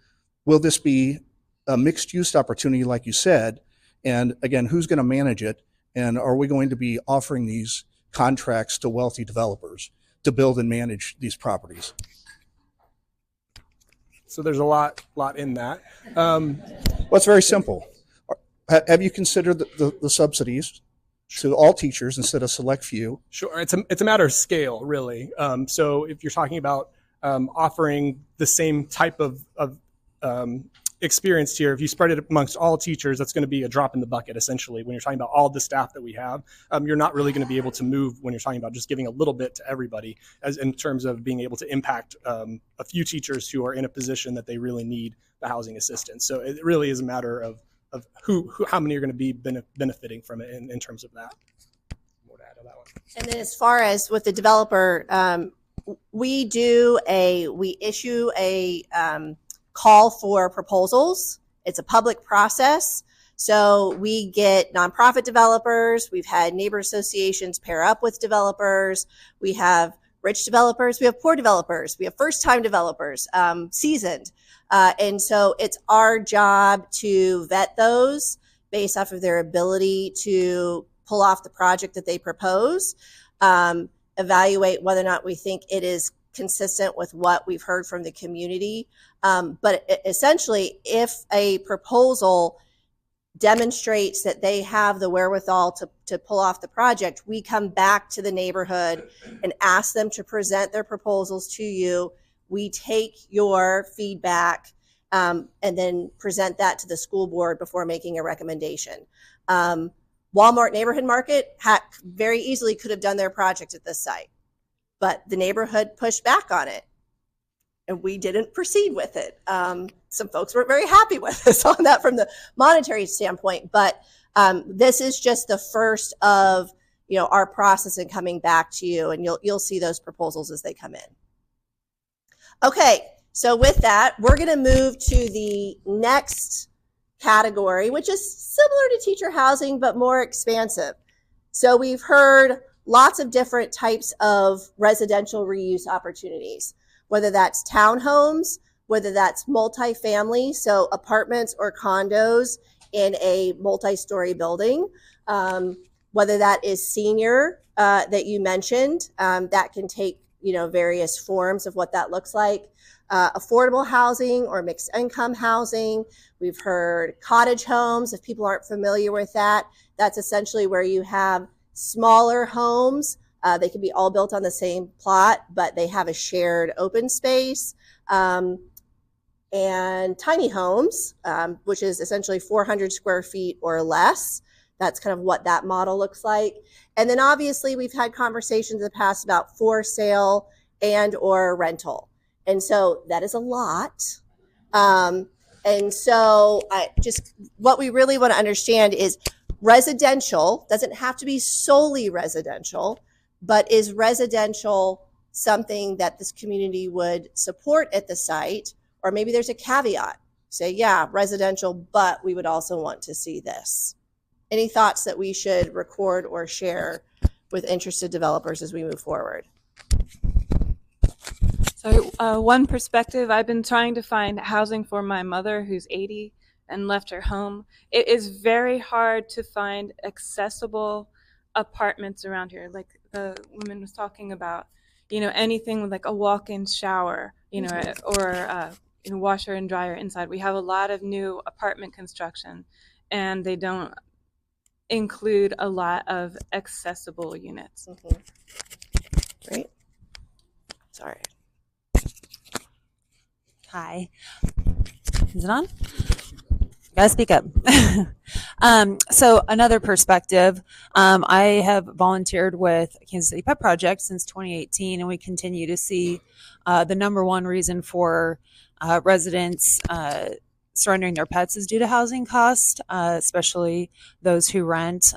will this be a mixed use opportunity like you said? And again, who's going to manage it? And are we going to be offering these contracts to wealthy developers to build and manage these properties? So there's a lot in that. Well, it's very simple. Have you considered the subsidies to all teachers instead of select few? Sure, it's a matter of scale, really. So if you're talking about offering the same type of experience here, if you spread it amongst all teachers, that's going to be a drop in the bucket, essentially. When you're talking about all the staff that we have, you're not really going to be able to move when you're talking about just giving a little bit to everybody, as in terms of being able to impact a few teachers who are in a position that they really need the housing assistance. So it really is a matter of how many are going to be benefiting from it in terms of that. More to add to that one. And then as far as with the developer, we issue a call for proposals. It's a public process. So we get nonprofit developers. We've had neighbor associations pair up with developers. We have rich developers. We have poor developers. We have first-time developers, seasoned. And so it's our job to vet those based off of their ability to pull off the project that they propose, evaluate whether or not we think it is consistent with what we've heard from the community. But essentially, if a proposal demonstrates that they have the wherewithal to pull off the project, we come back to the neighborhood and ask them to present their proposals to you. We take your feedback and then present that to the school board before making a recommendation. Walmart Neighborhood Market very easily could have done their project at this site, but the neighborhood pushed back on it and we didn't proceed with it. Some folks weren't very happy with us on that from the monetary standpoint, but this is just the first of our process in coming back to you, and you'll see those proposals as they come in. Okay, so with that, we're going to move to the next category, which is similar to teacher housing, but more expansive. So we've heard lots of different types of residential reuse opportunities, whether that's townhomes, whether that's multifamily, so apartments or condos in a multi-story building, whether that is senior that you mentioned, that can take various forms of what that looks like. Affordable housing or mixed income housing. We've heard cottage homes. If people aren't familiar with that, that's essentially where you have smaller homes. They can be all built on the same plot, but they have a shared open space. And tiny homes, which is essentially 400 square feet or less. That's kind of what that model looks like. And then obviously we've had conversations in the past about for sale and or rental. And so that is a lot. And so what we really want to understand is residential doesn't have to be solely residential, but is residential something that this community would support at the site? Or maybe there's a caveat. Say, yeah, residential, but we would also want to see this. Any thoughts that we should record or share with interested developers as we move forward? So one perspective, I've been trying to find housing for my mother who's 80 and left her home. It is very hard to find accessible apartments around here, like the woman was talking about, anything with like a walk-in shower, or washer and dryer inside. We have a lot of new apartment construction, and they don't include a lot of accessible units. Great. Sorry. Hi. Is it on? Gotta speak up. So another perspective, I have volunteered with Kansas City Pet Project since 2018, and we continue to see the number one reason for residents surrendering their pets is due to housing costs, especially those who rent,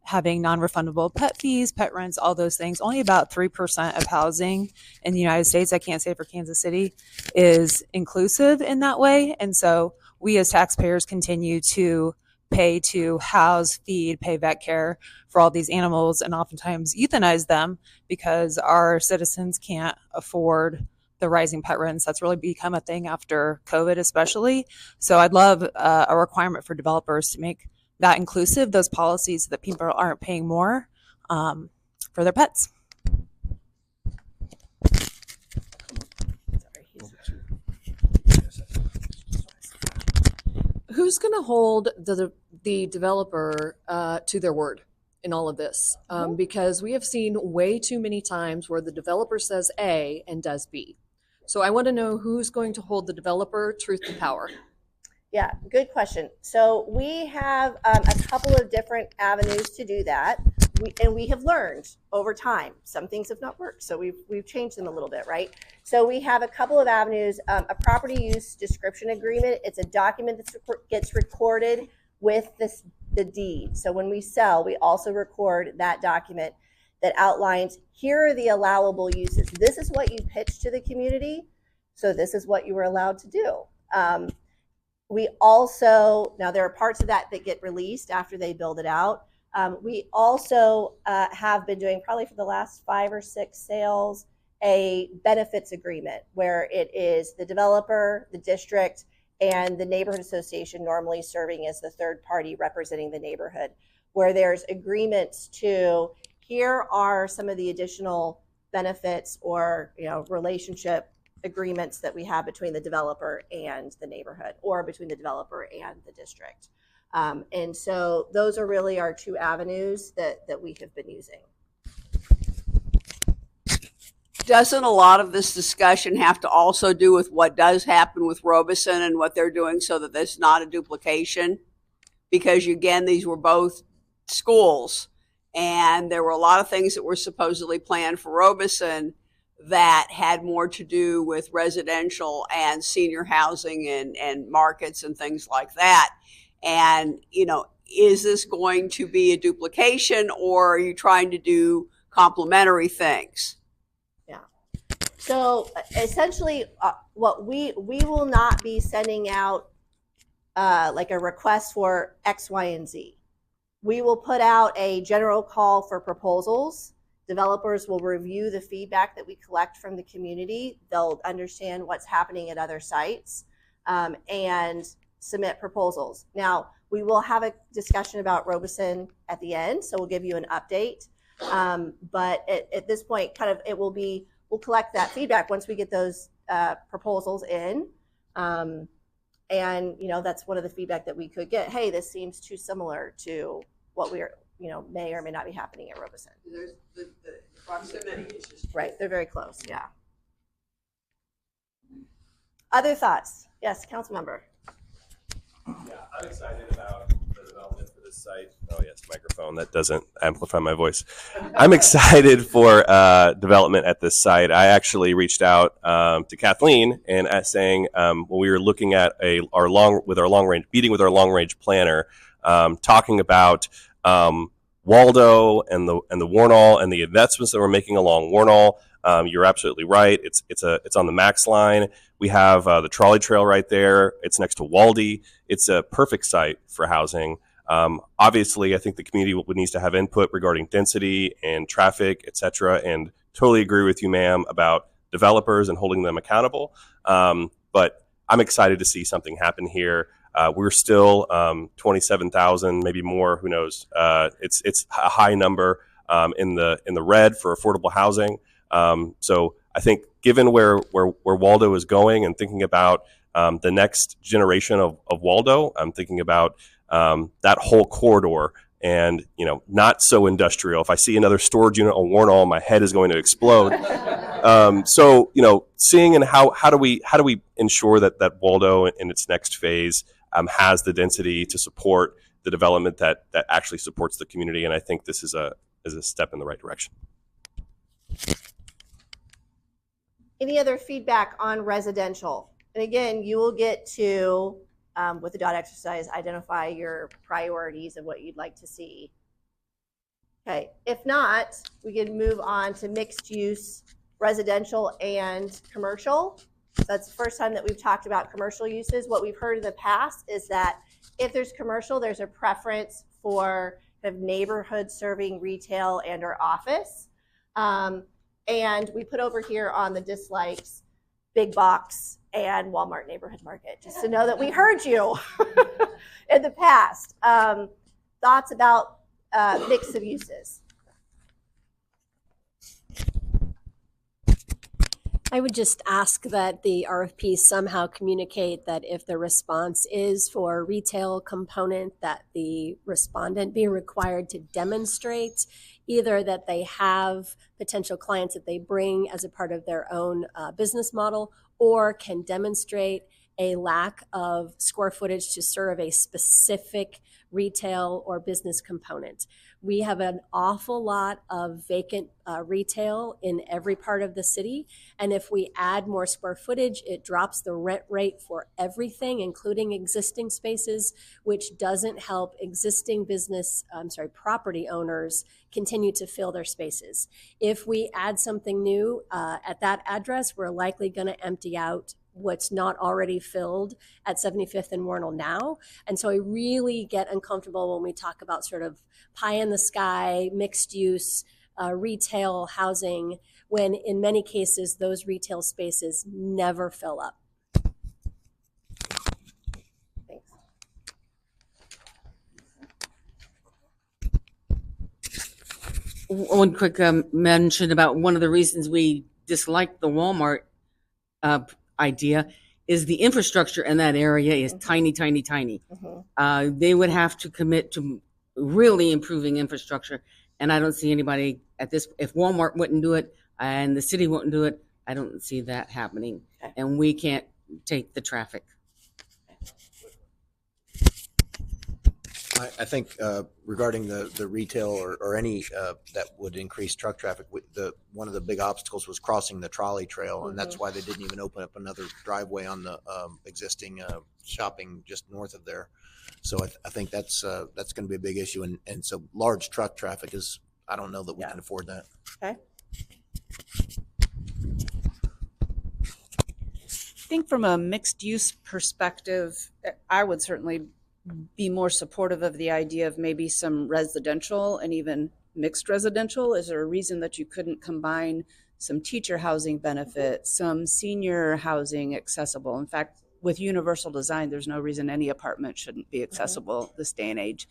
having non-refundable pet fees, pet rents, all those things. Only about 3% of housing in the United States, I can't say for Kansas City, is inclusive in that way. And so we as taxpayers continue to pay to house, feed, pay vet care for all these animals, and oftentimes euthanize them because our citizens can't afford the rising pet rents. That's really become a thing after COVID, especially. So I'd love a requirement for developers to make that inclusive, those policies, so that people aren't paying more for their pets. Who's going to hold the developer to their word in all of this? Because we have seen way too many times where the developer says A and does B. So I want to know who's going to hold the developer truth to power. Yeah, good question. So we have a couple of different avenues to do that. We have learned over time. Some things have not worked, so we've changed them a little bit, right? So we have a couple of avenues. A property use description agreement. It's a document that gets recorded with the deed. So when we sell, we also record that document that outlines, here are the allowable uses. This is what you pitched to the community, so this is what you were allowed to do. We also, now there are parts of that that get released after they build it out. We also have been doing, probably for the last 5 or 6 sales, a benefits agreement where it is the developer, the district, and the neighborhood association normally serving as the third party representing the neighborhood, where there's agreements to, here are some of the additional benefits or relationship agreements that we have between the developer and the neighborhood, or between the developer and the district. And so those are really our 2 avenues that we have been using. Doesn't a lot of this discussion have to also do with what does happen with Robeson and what they're doing so that there's not a duplication? Because again, these were both schools, and there were a lot of things that were supposedly planned for Robeson that had more to do with residential and senior housing and markets and things like that. And, is this going to be a duplication, or are you trying to do complementary things? Yeah. So essentially what we will not be sending out like a request for X, Y, and Z. We will put out a general call for proposals, Developers will review the feedback that we collect from the community. They'll understand what's happening at other sites and submit proposals. Now, we will have a discussion about Robeson at the end, so we'll give you an update. But at this point, we'll collect that feedback once we get those proposals in. And, that's one of the feedback that we could get. Hey, this seems too similar to what may or may not be happening at Robeson. There's the proximity is just right. They're very close. Yeah. Other thoughts? Yes, council member. Yeah, I'm excited about the development for this site. Oh yes, microphone that doesn't amplify my voice. I'm excited for development at this site. I actually reached out to Kathleen and saying when we were looking at our long range planner, talking about Waldo and the Warnall and the investments that we're making along Warnall. You're absolutely right. It's on the Max line. We have the trolley trail right there. It's next to Waldy. It's a perfect site for housing. Obviously, I think the community needs to have input regarding density and traffic, et cetera, and totally agree with you, ma'am, about developers and holding them accountable. But I'm excited to see something happen here. We're still 27,000, maybe more. Who knows? It's a high number in the red for affordable housing. So I think given where Waldo is going and thinking about the next generation of Waldo, I'm thinking about that whole corridor and, not so industrial. If I see another storage unit on Warnall, my head is going to explode. So, seeing and how do we ensure that Waldo in its next phase has the density to support the development that actually supports the community. And I think this is a step in the right direction. Any other feedback on residential? And again, you will get to, with the dot exercise, identify your priorities and what you'd like to see. Okay, if not, we can move on to mixed use, residential and commercial. So that's the first time that we've talked about commercial uses. What we've heard in the past is that if there's commercial, there's a preference for kind of neighborhood serving retail and or office. And we put over here on the dislikes, big box and Walmart neighborhood market, just to know that we heard you in the past. Thoughts about mix of uses? I would just ask that the RFP somehow communicate that if the response is for a retail component, that the respondent be required to demonstrate either that they have potential clients that they bring as a part of their own business model, or can demonstrate a lack of square footage to serve a specific retail or business component. We have an awful lot of vacant retail in every part of the city. And if we add more square footage, it drops the rent rate for everything, including existing spaces, which doesn't help existing property owners continue to fill their spaces. If we add something new at that address, we're likely going to empty out what's not already filled at 75th and Warnall now. And so I really get uncomfortable when we talk about sort of pie in the sky, mixed use, retail housing, when in many cases those retail spaces never fill up. Thanks. One quick mention about one of the reasons we dislike the Walmart idea is the infrastructure in that area is tiny. They would have to commit to really improving infrastructure, and I don't see anybody at this. If Walmart wouldn't do it and the city wouldn't do it, I don't see that happening. Okay. And we can't take the traffic. I think regarding the retail or any that would increase truck traffic, one of the big obstacles was crossing the trolley trail, and that's why they didn't even open up another driveway on the existing shopping just north of there. So I think that's going to be a big issue, and so large truck traffic is, I don't know that we can afford that. Okay. I think from a mixed use perspective, I would certainly be more supportive of the idea of maybe some residential and even mixed residential? Is there a reason that you couldn't combine some teacher housing benefits, some senior housing accessible? In fact, with universal design, there's no reason any apartment shouldn't be accessible this day and age.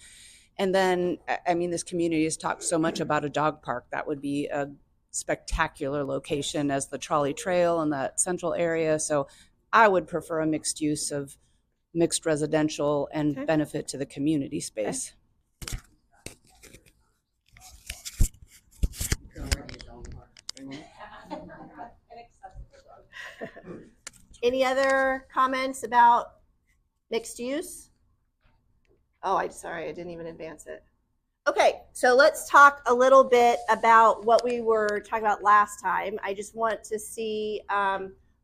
And then, I mean, this community has talked so much about a dog park. That would be a spectacular location as the trolley trail in that central area. So I would prefer a mixed use of mixed residential and benefit to the community space. Any other comments about mixed use? Oh, sorry, I didn't even advance it. Okay, so let's talk a little bit about what we were talking about last time. I just want to see,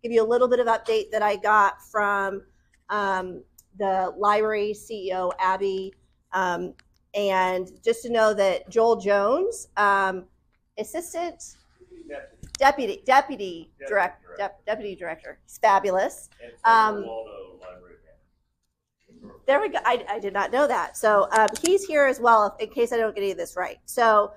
give you a little bit of update that I got from the library CEO, Abby, and just to know that Joel Jones, deputy director, he's fabulous. There we go. I did not know that. So he's here as well, in case I don't get any of this right. So,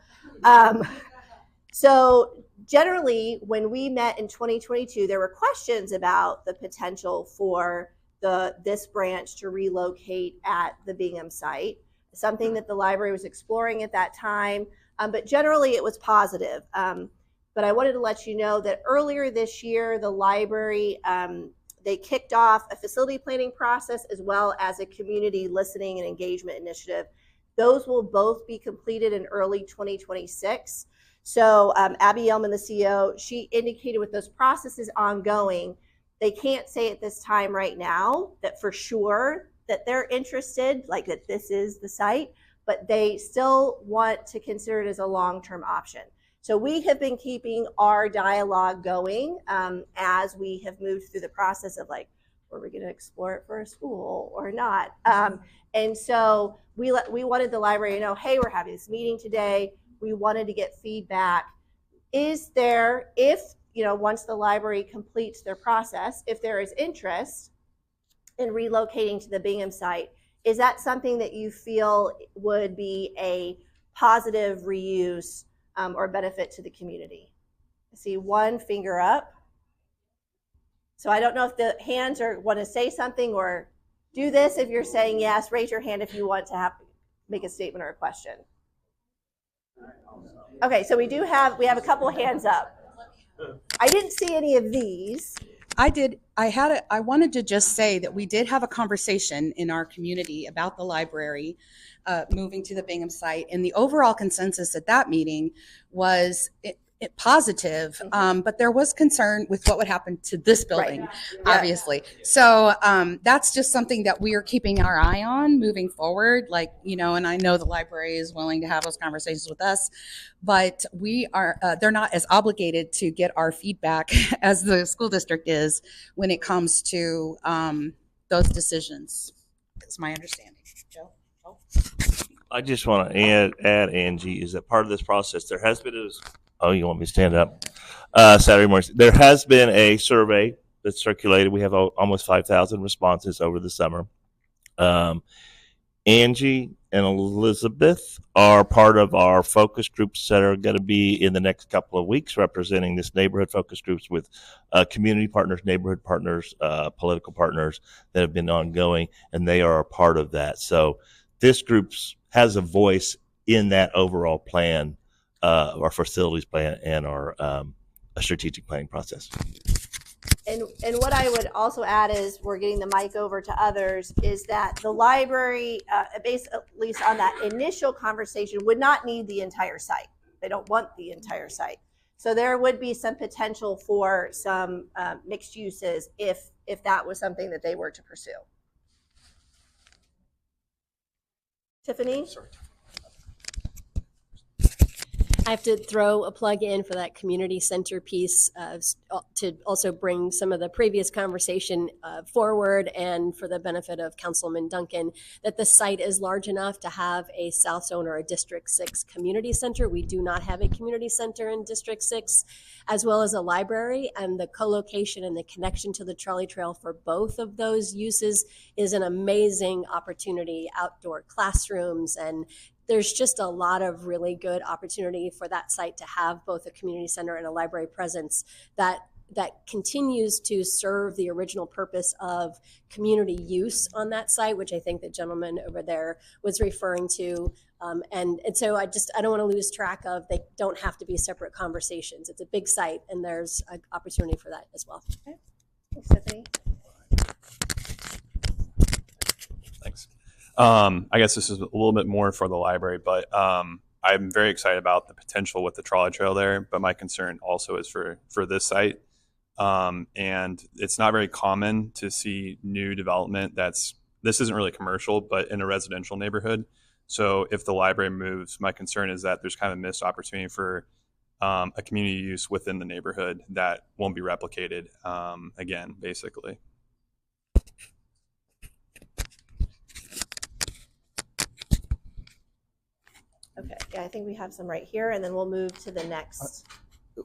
so generally, when we met in 2022, there were questions about the potential for this branch to relocate at the Bingham site, something that the library was exploring at that time. But generally, it was positive. But I wanted to let you know that earlier this year, the library, they kicked off a facility planning process as well as a community listening and engagement initiative. Those will both be completed in early 2026. So Abby Yellman, the CEO, she indicated with those processes ongoing, they can't say at this time right now that for sure that they're interested, like that this is the site, but they still want to consider it as a long-term option. So we have been keeping our dialogue going as we have moved through the process of like, were we going to explore it for a school or not? And so we wanted the library to know, hey, we're having this meeting today. We wanted to get feedback. Is there, once the library completes their process, if there is interest in relocating to the Bingham site, is that something that you feel would be a positive reuse or benefit to the community? I see one finger up. So I don't know if the hands want to say something or do this. If you're saying yes, raise your hand if you want to make a statement or a question. Okay, so we have a couple hands up. I didn't see any of these. I did. I wanted to just say that we did have a conversation in our community about the library moving to the Bingham site, and the overall consensus at that meeting was positive, but there was concern with what would happen to this building, obviously. So that's just something that we are keeping our eye on moving forward. And I know the library is willing to have those conversations with us, but they're not as obligated to get our feedback as the school district is when it comes to those decisions. That's my understanding. Joe? I just want to add, Angie, is that part of this process, there has been you want me to stand up? Saturday morning. There has been a survey that's circulated. We have almost 5,000 responses over the summer. Angie and Elizabeth are part of our focus groups that are going to be in the next couple of weeks representing this neighborhood focus groups with community partners, neighborhood partners, political partners that have been ongoing, and they are a part of that. So this group has a voice in that overall plan, our facilities plan and our strategic planning process. And what I would also add is, we're getting the mic over to others, is that the library, at least on that initial conversation, would not need the entire site. They don't want the entire site. So there would be some potential for some mixed uses if that was something that they were to pursue. Tiffany? Sorry. I have to throw a plug in for that community center piece to also bring some of the previous conversation forward, and for the benefit of Councilman Duncan, that the site is large enough to have a South Zone or a District 6 community center. We do not have a community center in District 6, as well as a library, and the co-location and the connection to the trolley trail for both of those uses is an amazing opportunity. Outdoor classrooms and there's just a lot of really good opportunity for that site to have both a community center and a library presence that continues to serve the original purpose of community use on that site, which I think the gentleman over there was referring to. And so I don't want to lose track of, they don't have to be separate conversations. It's a big site and there's an opportunity for that as well. Okay. Thanks, Stephanie. Thanks. I guess this is a little bit more for the library, but I'm very excited about the potential with the trolley trail there. But my concern also is for this site. And it's not very common to see new development this isn't really commercial, but in a residential neighborhood. So if the library moves, my concern is that there's kind of a missed opportunity for a community use within the neighborhood that won't be replicated again, basically. Okay, yeah, I think we have some right here, and then we'll move to the next.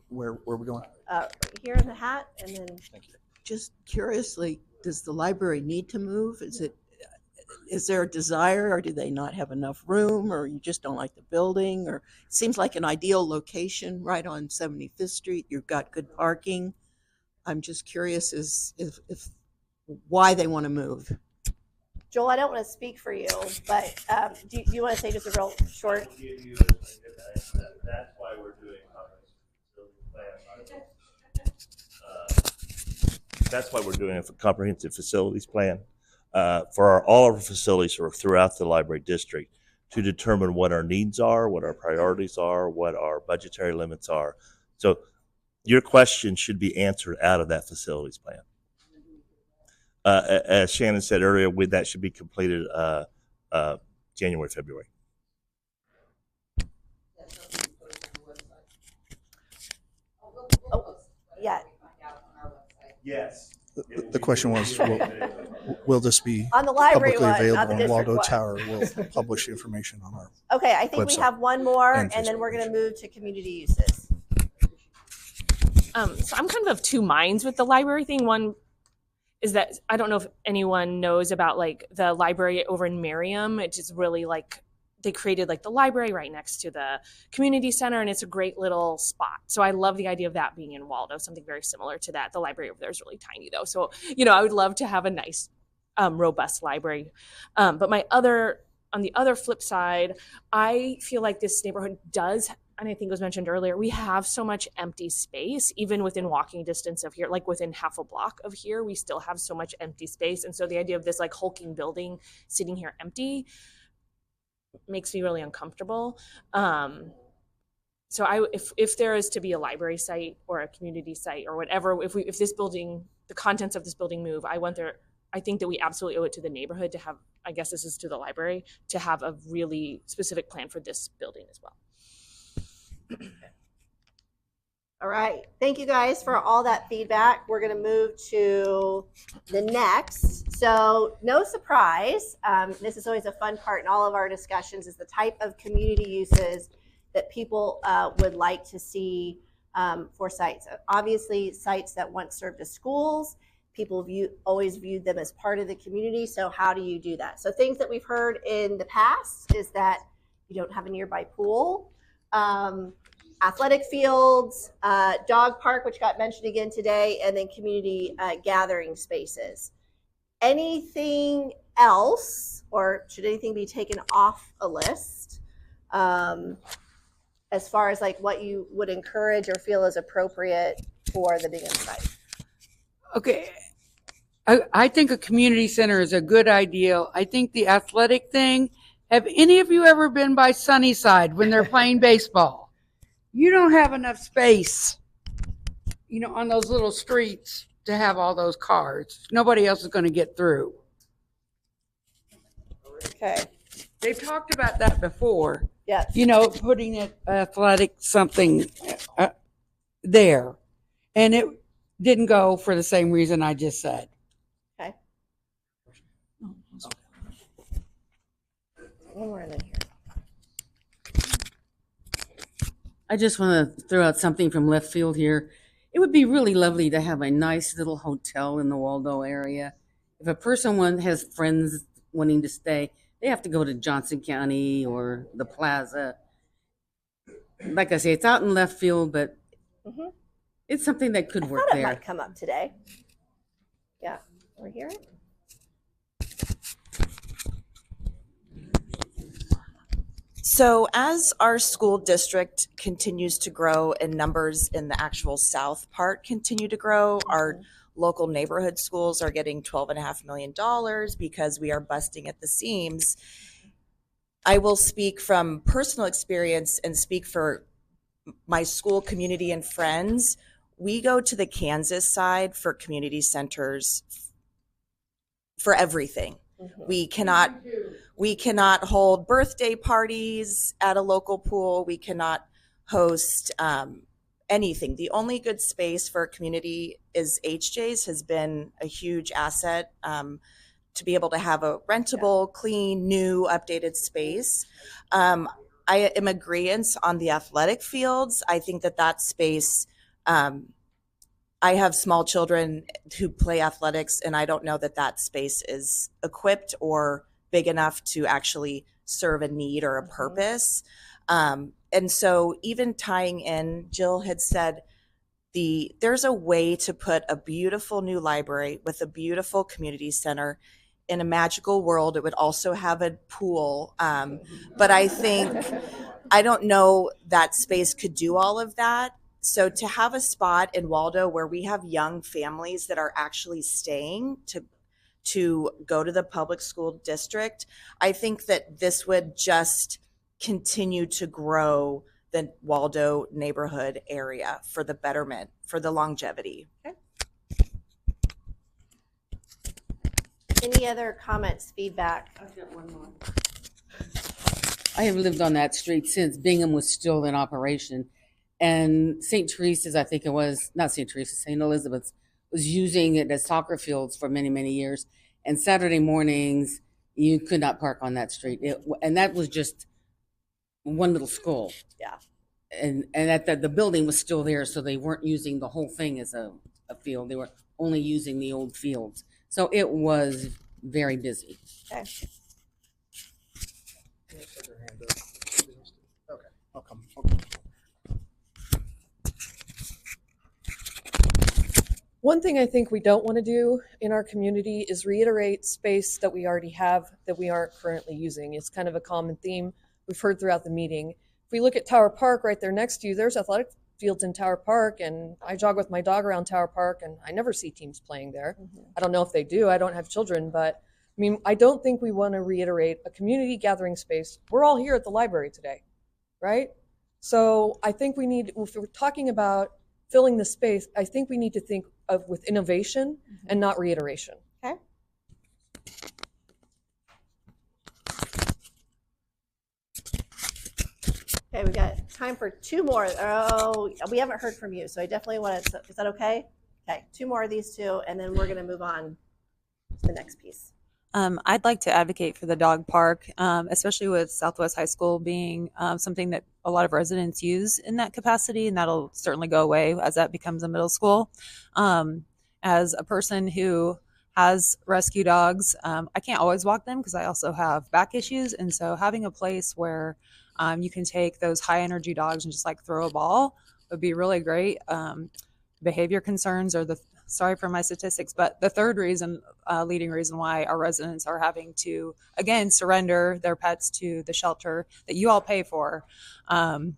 Where are we going? Right here in the hat, and then. Thank you. Just curiously, does the library need to move? Is there a desire, or do they not have enough room, or you just don't like the building? Or it seems like an ideal location right on 75th Street. You've got good parking. I'm just curious if why they want to move. Joel, I don't want to speak for you, but do you want to say just a real short? That's why we're doing That's why we're doing a comprehensive facilities plan for all of our facilities throughout the library district to determine what our needs are, what our priorities are, what our budgetary limits are. So your question should be answered out of that facilities plan. As Shannon said earlier, that should be completed January, February. Yeah. Yes. The question was, will this be on the library publicly one, available not the on district Waldo one. Tower? We'll publish information on our Okay, I think website we have one more, and and then Facebook we're going to move to community uses. So I'm kind of two minds with the library thing. One is that I don't know if anyone knows about like the library over in Merriam. It's just really like they created like the library right next to the community center, and it's a great little spot. So I love the idea of that being in Waldo, something very similar to that. The library over there is really tiny though. So, I would love to have a nice, robust library. But on the other flip side, I feel like this neighborhood does, and I think it was mentioned earlier, we have so much empty space, even within walking distance of here, like within half a block of here, we still have so much empty space. And so the idea of this like hulking building sitting here empty makes me really uncomfortable. So if there is to be a library site or a community site or whatever, if this building, the contents of this building move, I think that we absolutely owe it to the neighborhood to have, I guess this is to the library, to have a really specific plan for this building as well. All right. Thank you guys for all that feedback. We're going to move to the next. So no surprise, this is always a fun part in all of our discussions, is the type of community uses that people would like to see for sites. Obviously, sites that once served as schools, people always viewed them as part of the community. So how do you do that? So things that we've heard in the past is that you don't have a nearby pool, athletic fields, dog park, which got mentioned again today, and then community gathering spaces. Anything else, or should anything be taken off a list as far as like what you would encourage or feel is appropriate for the Bingham site? Okay. I think a community center is a good idea. I think the athletic thing, have any of you ever been by Sunnyside when they're playing baseball? You don't have enough space, on those little streets to have all those cars. Nobody else is going to get through. Okay. They've talked about that before. Yes. Putting an athletic something there. And it didn't go for the same reason I just said. Okay. One more in here. I just want to throw out something from left field here. It would be really lovely to have a nice little hotel in the Waldo area. If a person has friends wanting to stay, They have to go to Johnson County or the Plaza. Like I say, it's out in left field, but Mhm. it's something that could I work thought it there. might come up today. Yeah, over here. So, as our school district continues to grow and numbers in the actual south part continue to grow, our local neighborhood schools are getting $12.5 million because we are busting at the seams. I will speak from personal experience and speak for my school community and friends. We go to the Kansas side for community centers for everything. We cannot hold birthday parties at a local pool. We cannot host anything. The only good space for a community is HJ's has been a huge asset to be able to have a rentable, clean, new, updated space. I am agreeant on the athletic fields. I think that space, I have small children who play athletics, and I don't know that space is equipped or big enough to actually serve a need or a purpose. And so even tying in, Jill had said, there's a way to put a beautiful new library with a beautiful community center in a magical world. It would also have a pool. But I don't know that space could do all of that. So to have a spot in Waldo where we have young families that are actually staying to go to the public school district, I think that this would just continue to grow the Waldo neighborhood area for the betterment, for the longevity. Okay. Any other comments, feedback? I've got one more. I have lived on that street since Bingham was still in operation. And St. Teresa's, I think it was, not St. Teresa's, St. Elizabeth's, was using it as soccer fields for many, many years. And Saturday mornings, you could not park on that street. And that was just one little school. Yeah. And the building was still there, so they weren't using the whole thing as a field. They were only using the old fields. So it was very busy. Okay. Okay, I'll come. One thing I think we don't want to do in our community is reiterate space that we already have that we aren't currently using. It's kind of a common theme we've heard throughout the meeting. If we look at Tower Park right there next to you, there's athletic fields in Tower Park, and I jog with my dog around Tower Park, and I never see teams playing there. I don't know if they do. I don't have children, but I mean, I don't think we want to reiterate a community gathering space. We're all here at the library today, right? So I think we need, if we're talking about filling the space, I think we need to think of with innovation and not reiteration. Okay. Okay, we got time for two more. Oh, we haven't heard from you, so I definitely want to, is that okay? Okay, two more of these two, and then we're going to move on to the next piece. I'd like to advocate for the dog park, especially with Southwest High School being something that a lot of residents use in that capacity, and that'll certainly go away as that becomes a middle school. As a person who has rescue dogs, I can't always walk them because I also have back issues, and so having a place where you can take those high energy dogs and just like throw a ball would be really great. Behavior concerns are sorry for my statistics, but the third reason, leading reason why our residents are having to, again, surrender their pets to the shelter that you all pay for. And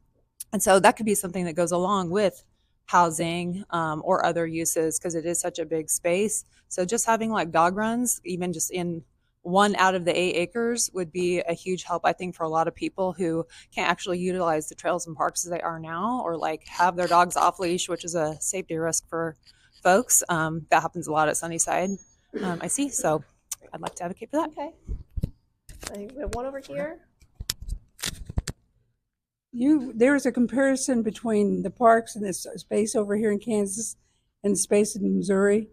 so that could be something that goes along with housing or other uses because it is such a big space. So just having like dog runs, even just in 1 out of the 8 acres would be a huge help, I think, for a lot of people who can't actually utilize the trails and parks as they are now, or like have their dogs off leash, which is a safety risk for folks. That happens a lot at Sunnyside, I see. So I'd like to advocate for that. Okay. I think we have one over here. There's a comparison between the parks and this space over here in Kansas and the space in Missouri.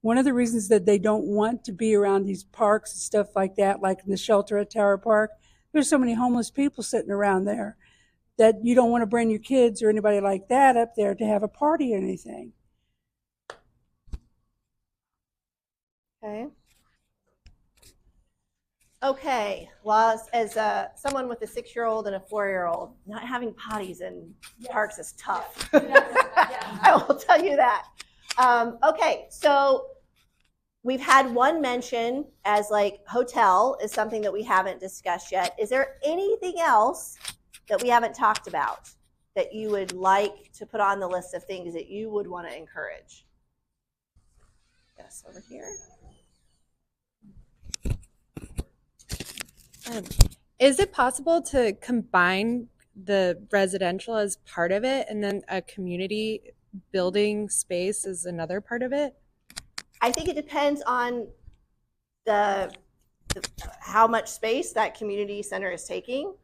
One of the reasons that they don't want to be around these parks and stuff like that, like in the shelter at Tower Park, there's so many homeless people sitting around there that you don't want to bring your kids or anybody like that up there to have a party or anything. Okay. Okay, well, as someone with a 6-year-old and a 4-year-old, not having potties in parks is tough. I will tell you that. Okay, so we've had one mention as like hotel is something that we haven't discussed yet. Is there anything else that we haven't talked about that you would like to put on the list of things that you would want to encourage? Yes, over here. Is it possible to combine the residential as part of it and then a community building space as another part of it? I think it depends on the how much space that community center is taking,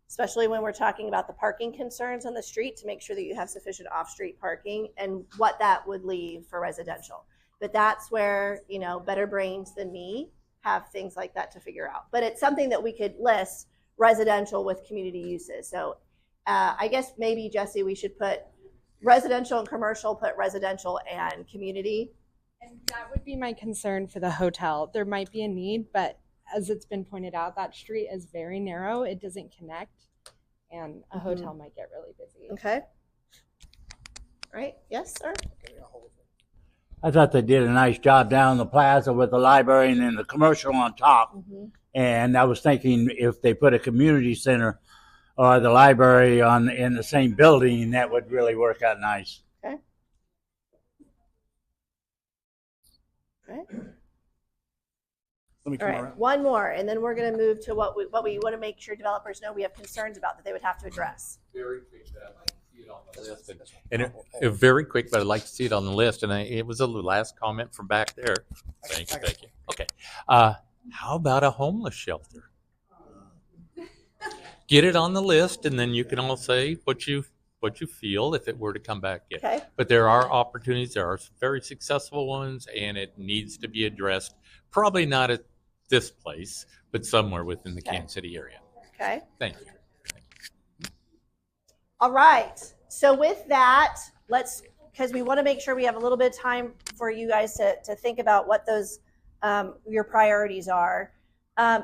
especially when we're talking about the parking concerns on the street, to make sure that you have sufficient off-street parking and what that would leave for residential. But that's where, you know, better brains than me have things like that to figure out. But it's something that we could list residential with community uses. So I guess maybe, Jesse, we should put residential and commercial, put residential and community. And that would be my concern for the hotel. There might be a need, but as it's been pointed out, that street is very narrow. It doesn't connect, and a hotel might get really busy. Okay. All right. Yes, sir. I thought they did a nice job down the plaza with the library and then the commercial on top. And I was thinking if they put a community center or the library in the same building, that would really work out nice. Okay. Okay. Let me All come right, around. one more, and then we're going to move to what we want to make sure developers know we have concerns about that they would have to address. Very quick, but I'd like to see it on the list. And very quick, but I'd like to see it on the list. And it was the last comment from back there. Thank you. Okay. How about a homeless shelter? Get it on the list, and then you can all say what you feel if it were to come back in. Okay. But there are opportunities. There are very successful ones, and it needs to be addressed. Probably not at this place, but somewhere within the Kansas City area. Okay. Thank you. All right. So with that, because we want to make sure we have a little bit of time for you guys to think about what those your priorities are.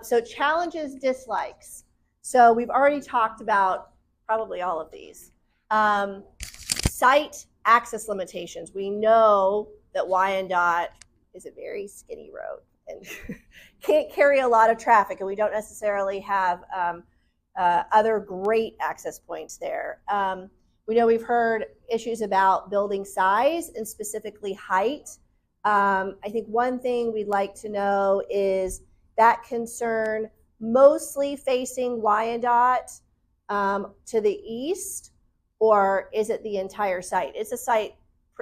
So challenges, dislikes. So we've already talked about probably all of these. Site access limitations. We know that Wyandotte is a very skinny road and can't carry a lot of traffic, and we don't necessarily have other great access points there. We know we've heard issues about building size and specifically height. I think one thing we'd like to know is that concern mostly facing Wyandotte to the east, or is it the entire site? It's a site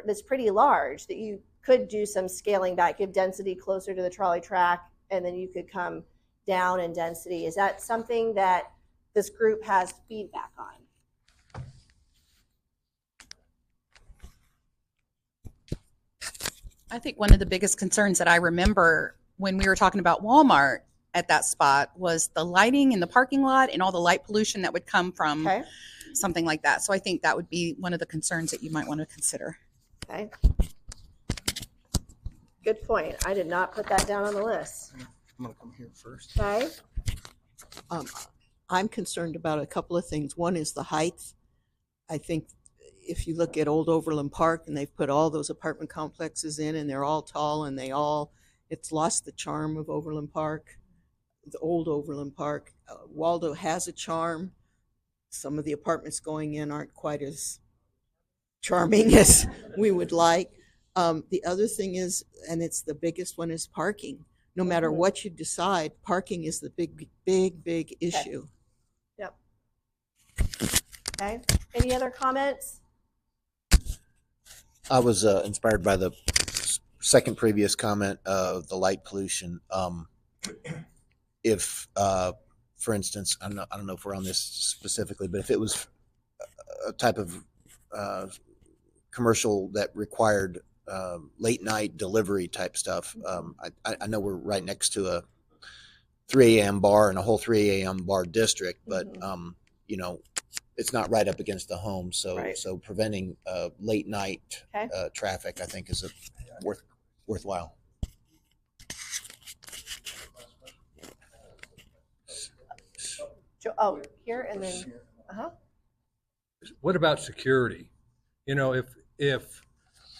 that's pretty large that you could do some scaling back, give density closer to the trolley track, and then you could come down in density. Is that something that this group has feedback on? I think one of the biggest concerns that I remember when we were talking about Walmart at that spot was the lighting in the parking lot and all the light pollution that would come from something like that. So I think that would be one of the concerns that you might want to consider. Okay. Good point. I did not put that down on the list. I'm going to come here first. Okay. I'm concerned about a couple of things. One is the height. I think if you look at Old Overland Park, and they've put all those apartment complexes in, and they're all tall, and it's lost the charm of Overland Park, the old Overland Park. Waldo has a charm. Some of the apartments going in aren't quite as charming as we would like. The other thing is, and it's the biggest one, is parking. No matter what you decide, parking is the big issue. Yep. Okay. Any other comments? I was inspired by the second previous comment of the light pollution. If, for instance, I don't know if we're on this specifically, but if it was a type of commercial that required late night delivery type stuff, I know we're right next to a 3 a.m. bar and a whole 3 a.m. bar district, but you know, it's not right up against the home, so so preventing late night traffic, I think, is worthwhile. Oh, here and then, What about security? You know, if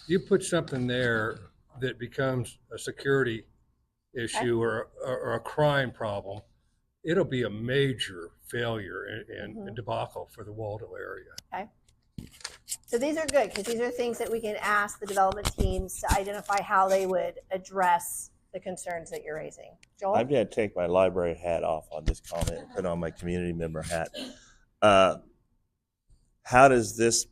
you put something there that becomes a security issue or a crime problem, it'll be a major failure and debacle for the Waldo area. Okay. So these are good because these are things that we can ask the development teams to identify how they would address the concerns that you're raising. Joel? I'm going to take my library hat off on this comment and put on my community member hat. How does this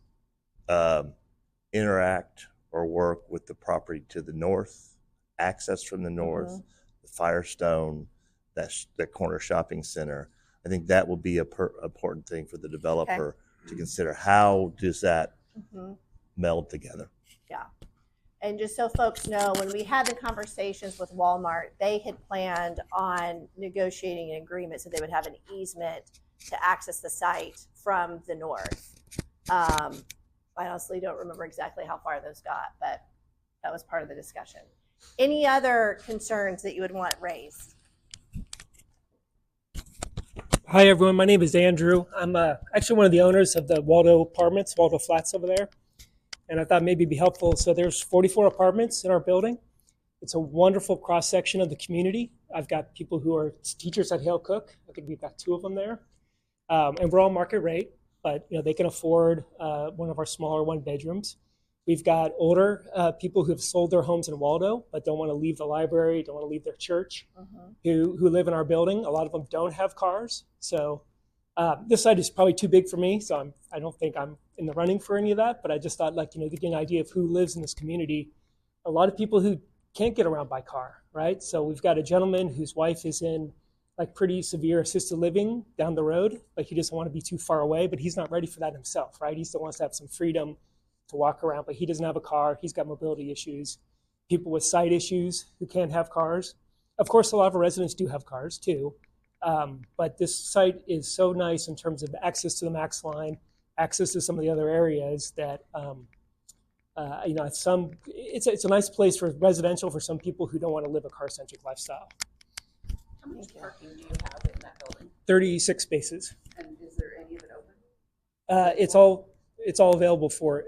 interact or work with the property to the north, access from the north, the Firestone, that corner shopping center? I think that will be a important thing for the developer to consider. How does that meld together? Yeah. And just so folks know, when we had the conversations with Walmart, they had planned on negotiating an agreement so they would have an easement to access the site from the north. I honestly don't remember exactly how far those got, but that was part of the discussion. Any other concerns that you would want raised? Hi, everyone. My name is Andrew. I'm actually one of the owners of the Waldo Apartments, Waldo Flats over there. And I thought maybe it'd be helpful. So there's 44 apartments in our building. It's a wonderful cross-section of the community. I've got people who are teachers at Hale Cook. I think we've got 2 of them there. And we're all market rate, but they can afford one of our smaller 1-bedrooms. We've got older people who have sold their homes in Waldo, but don't want to leave the library, don't want to leave their church, who live in our building. A lot of them don't have cars. So this site is probably too big for me, so I don't think I'm in the running for any of that, but I just thought, to get an idea of who lives in this community. A lot of people who can't get around by car, right? So we've got a gentleman whose wife is in pretty severe assisted living down the road, but he doesn't want to be too far away, but he's not ready for that himself, right? He still wants to have some freedom to walk around, but he doesn't have a car. He's got mobility issues. People with sight issues who can't have cars. Of course, a lot of our residents do have cars too, but this site is so nice in terms of access to the Max line, access to some of the other areas that, it's a nice place for residential for some people who don't want to live a car-centric lifestyle. How much parking do you have in that building? 36 spaces. And is there any of it open? It's all available for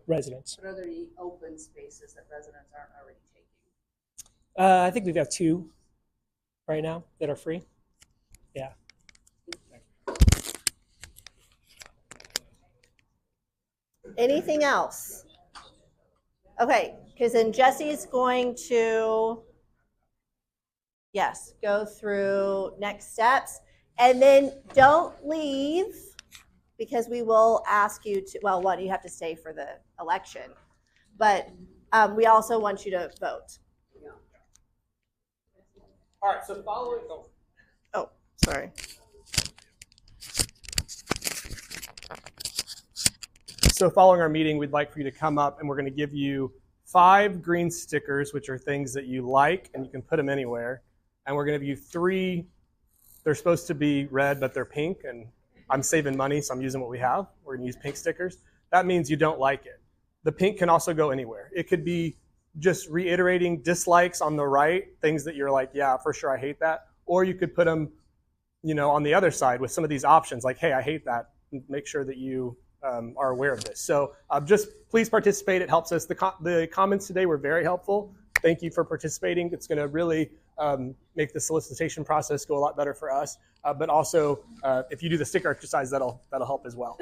residents. What are the open spaces that residents aren't already taking? I think we've got 2 right now that are free. Yeah. Anything else? Okay, because then Jesse's going to, go through next steps. And then don't leave, because we will ask you to, well, one, you have to stay for the election, but we also want you to vote. All right, so following. Oh, sorry. So following our meeting, we'd like for you to come up and we're going to give you 5 green stickers, which are things that you like and you can put them anywhere. And we're going to give you 3, they're supposed to be red, but they're pink. And I'm saving money, so I'm using what we have. We're going to use pink stickers. That means you don't like it. The pink can also go anywhere. It could be just reiterating dislikes on the right, things that you're like, yeah, for sure, I hate that. Or you could put them, on the other side with some of these options, like, hey, I hate that. Make sure that you are aware of this. So just please participate. It helps us. The comments today were very helpful. Thank you for participating. It's going to really make the solicitation process go a lot better for us. But also, if you do the sticker exercise, that'll help as well.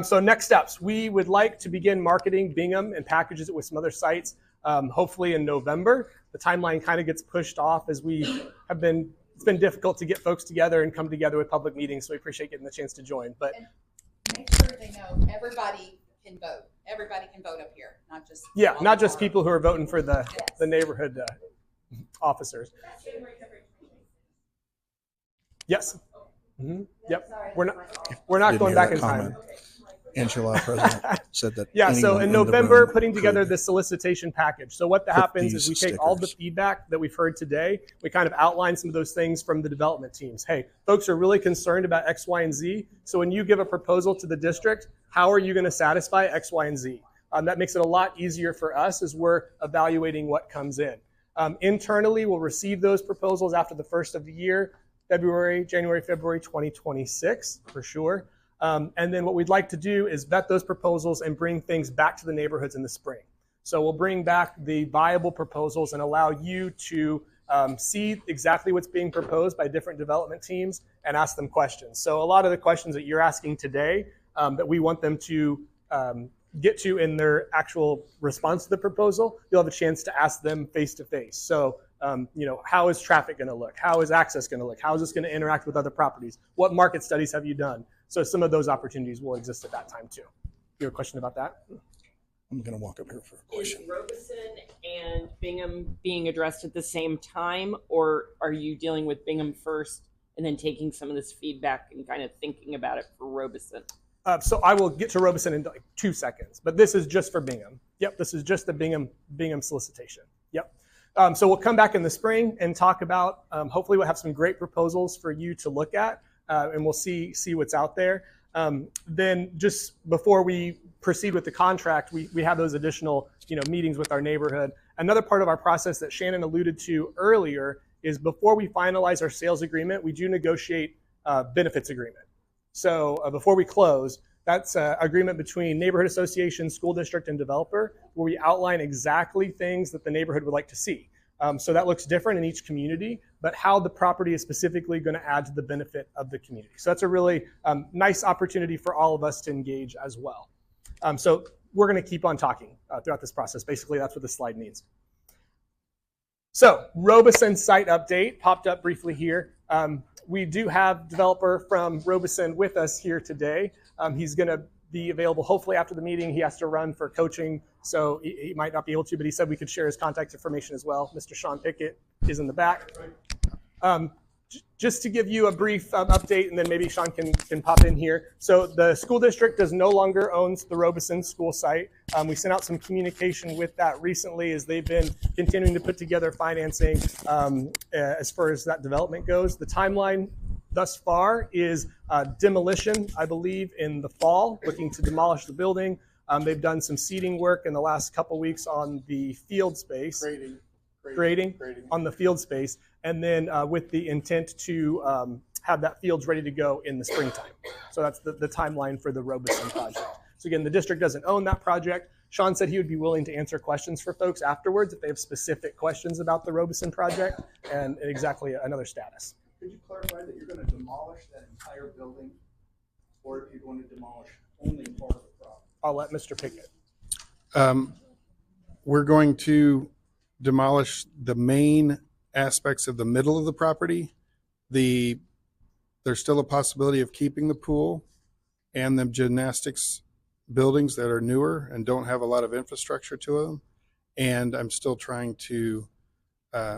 So next steps, we would like to begin marketing Bingham and packages it with some other sites, hopefully in November. The timeline kind of gets pushed off as we have been. It's been difficult to get folks together and come together with public meetings, so we appreciate getting the chance to join. But make sure they know everybody can vote. Everybody can vote up here, not just not just people who are voting for the neighborhood officers. Yes. Mm-hmm. Yep. We're not going back in time. Angela, president, said that. Yeah. So in November, putting together the solicitation package. So what happens is we take all the feedback that we've heard today. We kind of outline some of those things from the development teams. Hey, folks are really concerned about X, Y, and Z. So when you give a proposal to the district, how are you going to satisfy X, Y, and Z? That makes it a lot easier for us as we're evaluating what comes in. Internally, we'll receive those proposals after the first of the year. January, February 2026 for sure. And then what we'd like to do is vet those proposals and bring things back to the neighborhoods in the spring. So we'll bring back the viable proposals and allow you to see exactly what's being proposed by different development teams and ask them questions. So a lot of the questions that you're asking today that we want them to get to in their actual response to the proposal, you'll have a chance to ask them face to face. So, how is traffic going to look? How is access going to look? How is this going to interact with other properties? What market studies have you done? So some of those opportunities will exist at that time too. You have a question about that? I'm going to walk up here for a question. Is Robeson and Bingham being addressed at the same time, or are you dealing with Bingham first and then taking some of this feedback and kind of thinking about it for Robeson? So I will get to Robeson in like 2 seconds, but this is just for Bingham. Yep, this is just the Bingham solicitation. Yep. So we'll come back in the spring and talk about, hopefully we'll have some great proposals for you to look at, and we'll see what's out there. Then just before we proceed with the contract, we have those additional meetings with our neighborhood. Another part of our process that Shannon alluded to earlier is before we finalize our sales agreement, we do negotiate benefits agreement. So before we close, that's an agreement between neighborhood association, school district, and developer, where we outline exactly things that the neighborhood would like to see. So that looks different in each community, but how the property is specifically going to add to the benefit of the community. So that's a really nice opportunity for all of us to engage as well. So we're going to keep on talking throughout this process. Basically, that's what the slide means. So Robeson site update popped up briefly here. We do have developer from Robeson with us here today. He's going to be available hopefully after the meeting. He has to run for coaching, so he might not be able to, but he said we could share his contact information as well. Mr. Sean Pickett is in the back. Just to give you a brief update, and then maybe Sean can pop in here. So the school district no longer owns the Robeson School site. We sent out some communication with that recently as they've been continuing to put together financing as far as that development goes. The timeline thus far is demolition, I believe, in the fall, looking to demolish the building. They've done some seeding work in the last couple weeks on the field space. Grading on the field space, and then with the intent to have that fields ready to go in the springtime. So that's the timeline for the Robeson project. So again, the district doesn't own that project. Sean said he would be willing to answer questions for folks afterwards if they have specific questions about the Robeson project and exactly another status. Could you clarify that you're going to demolish that entire building, or if you're going to demolish only part of the property? I'll let Mr. Pickett. We're going to demolish the main aspects of the middle of the property. There's still a possibility of keeping the pool and the gymnastics buildings that are newer and don't have a lot of infrastructure to them. And I'm still trying to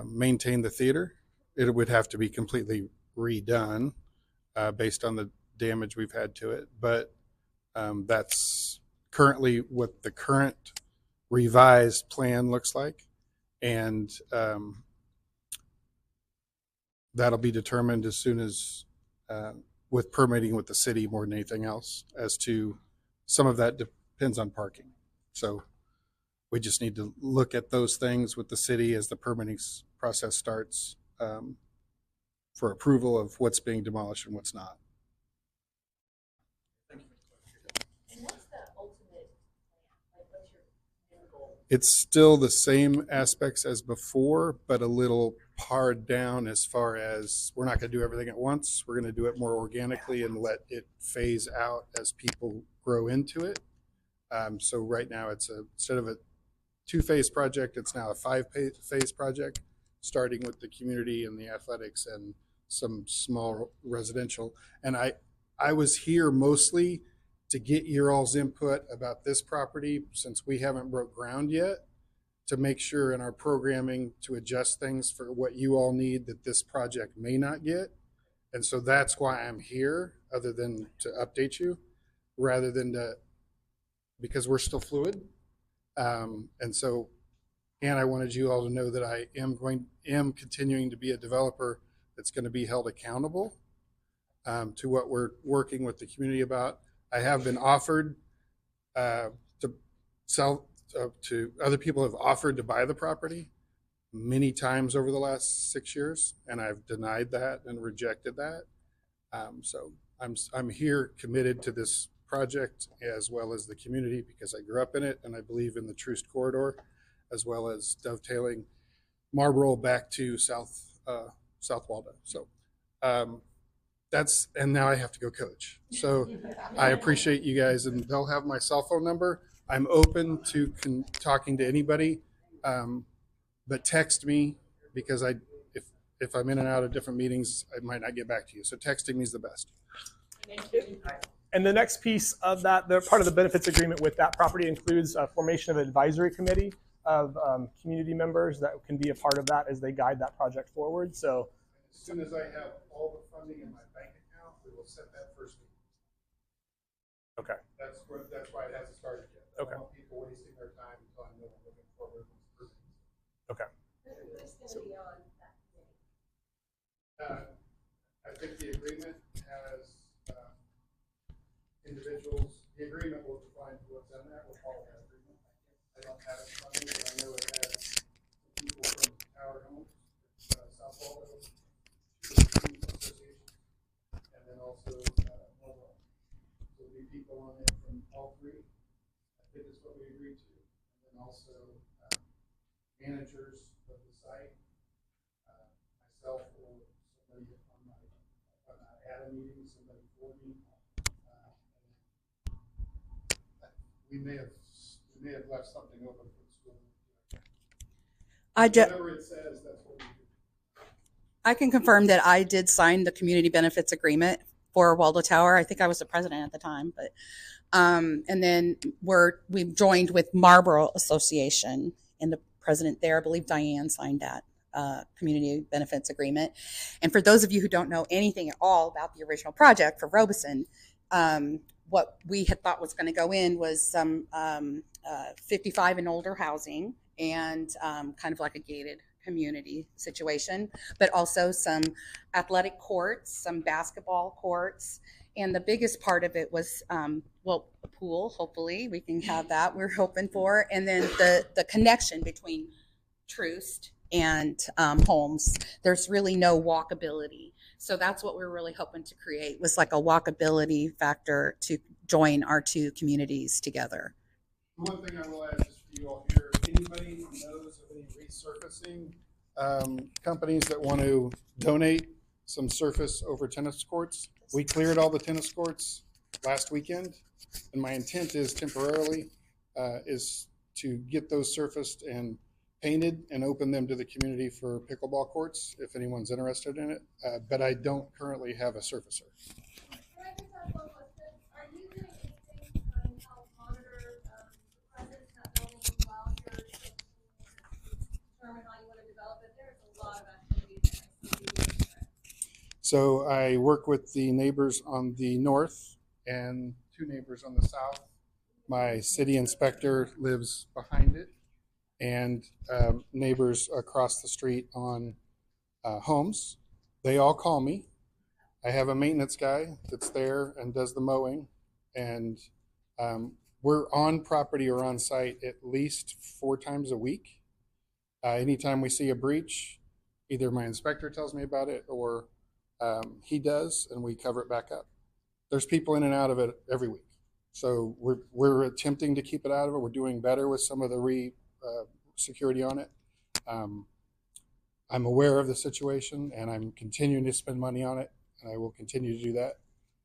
maintain the theater. It would have to be completely redone based on the damage we've had to it. But that's currently what the current revised plan looks like. And that'll be determined as soon as, with permitting with the city more than anything else, as to some of that depends on parking. So we just need to look at those things with the city as the permitting process starts for approval of what's being demolished and what's not. It's still the same aspects as before, but a little pared down as far as we're not going to do everything at once. We're going to do it more organically and let it phase out as people grow into it. So right now it's instead of a 2-phase project, it's now a 5-phase project, starting with the community and the athletics and some small residential. And I was here mostly to get your all's input about this property, since we haven't broke ground yet, to make sure in our programming to adjust things for what you all need that this project may not get. And so that's why I'm here, other than to update you, rather than because we're still fluid. And I wanted you all to know that I am continuing to be a developer that's going to be held accountable to what we're working with the community about. I have been offered to sell to other people have offered to buy the property, many times over the last 6 years, and I've denied that and rejected that. So I'm here committed to this project as well as the community because I grew up in it and I believe in the Troost corridor, as well as dovetailing Marlboro back to South Waldo. So and now I have to go coach. So I appreciate you guys, and they'll have my cell phone number. I'm open to talking to anybody, but text me because if I'm in and out of different meetings, I might not get back to you. So texting me is the best. Thank you. And the next piece of that, the part of the benefits agreement with that property includes a formation of an advisory committee of community members that can be a part of that as they guide that project forward. So as soon as I have all the funding in my bank account, we will set that first meeting. Okay. That's why it hasn't started yet. Okay. I don't want people wasting their time until I know I'm looking forward. Okay. I think the agreement has individuals. The agreement will define what's in that. We'll follow that agreement. I don't have it in front of me, but I know it has people from Howard Homes, South Waldo, Association, and then also Waldo. So there'll be people on it from all three. I think it's what we agreed to, and then also managers of the site, myself or somebody on my at a meeting, somebody for me. We may have left something open for the school. Whatever it says, that's what we do. I can confirm that I did sign the community benefits agreement for Waldo Tower. I think I was the president at the time, but and then we've joined with Marlboro Association, and the president there, I believe Diane, signed that community benefits agreement. And for those of you who don't know anything at all about the original project for Robeson, what we had thought was going to go in was some 55 and older housing and kind of like a gated community situation, but also some athletic courts, some basketball courts. And the biggest part of it was, a pool, hopefully we can have that, we're hoping for. And then the connection between Troost and homes. There's really no walkability. So that's what we're really hoping to create, was like a walkability factor to join our two communities together. One thing I will add just for you all here, anybody who knows of any resurfacing companies that want to donate some surface over tennis courts, we cleared all the tennis courts last weekend, and my intent is temporarily is to get those surfaced and painted and open them to the community for pickleball courts if anyone's interested in it, but I don't currently have a surfacer. So I work with the neighbors on the north and two neighbors on the south. My city inspector lives behind it, and neighbors across the street on homes. They all call me. I have a maintenance guy that's there and does the mowing, and we're on property or on site at least 4 times a week. Anytime we see a breach, either my inspector tells me about it or he does, and we cover it back up. There's people in and out of it every week. So we're attempting to keep it out of it. We're doing better with some of the security on it. I'm aware of the situation, and I'm continuing to spend money on it, and I will continue to do that.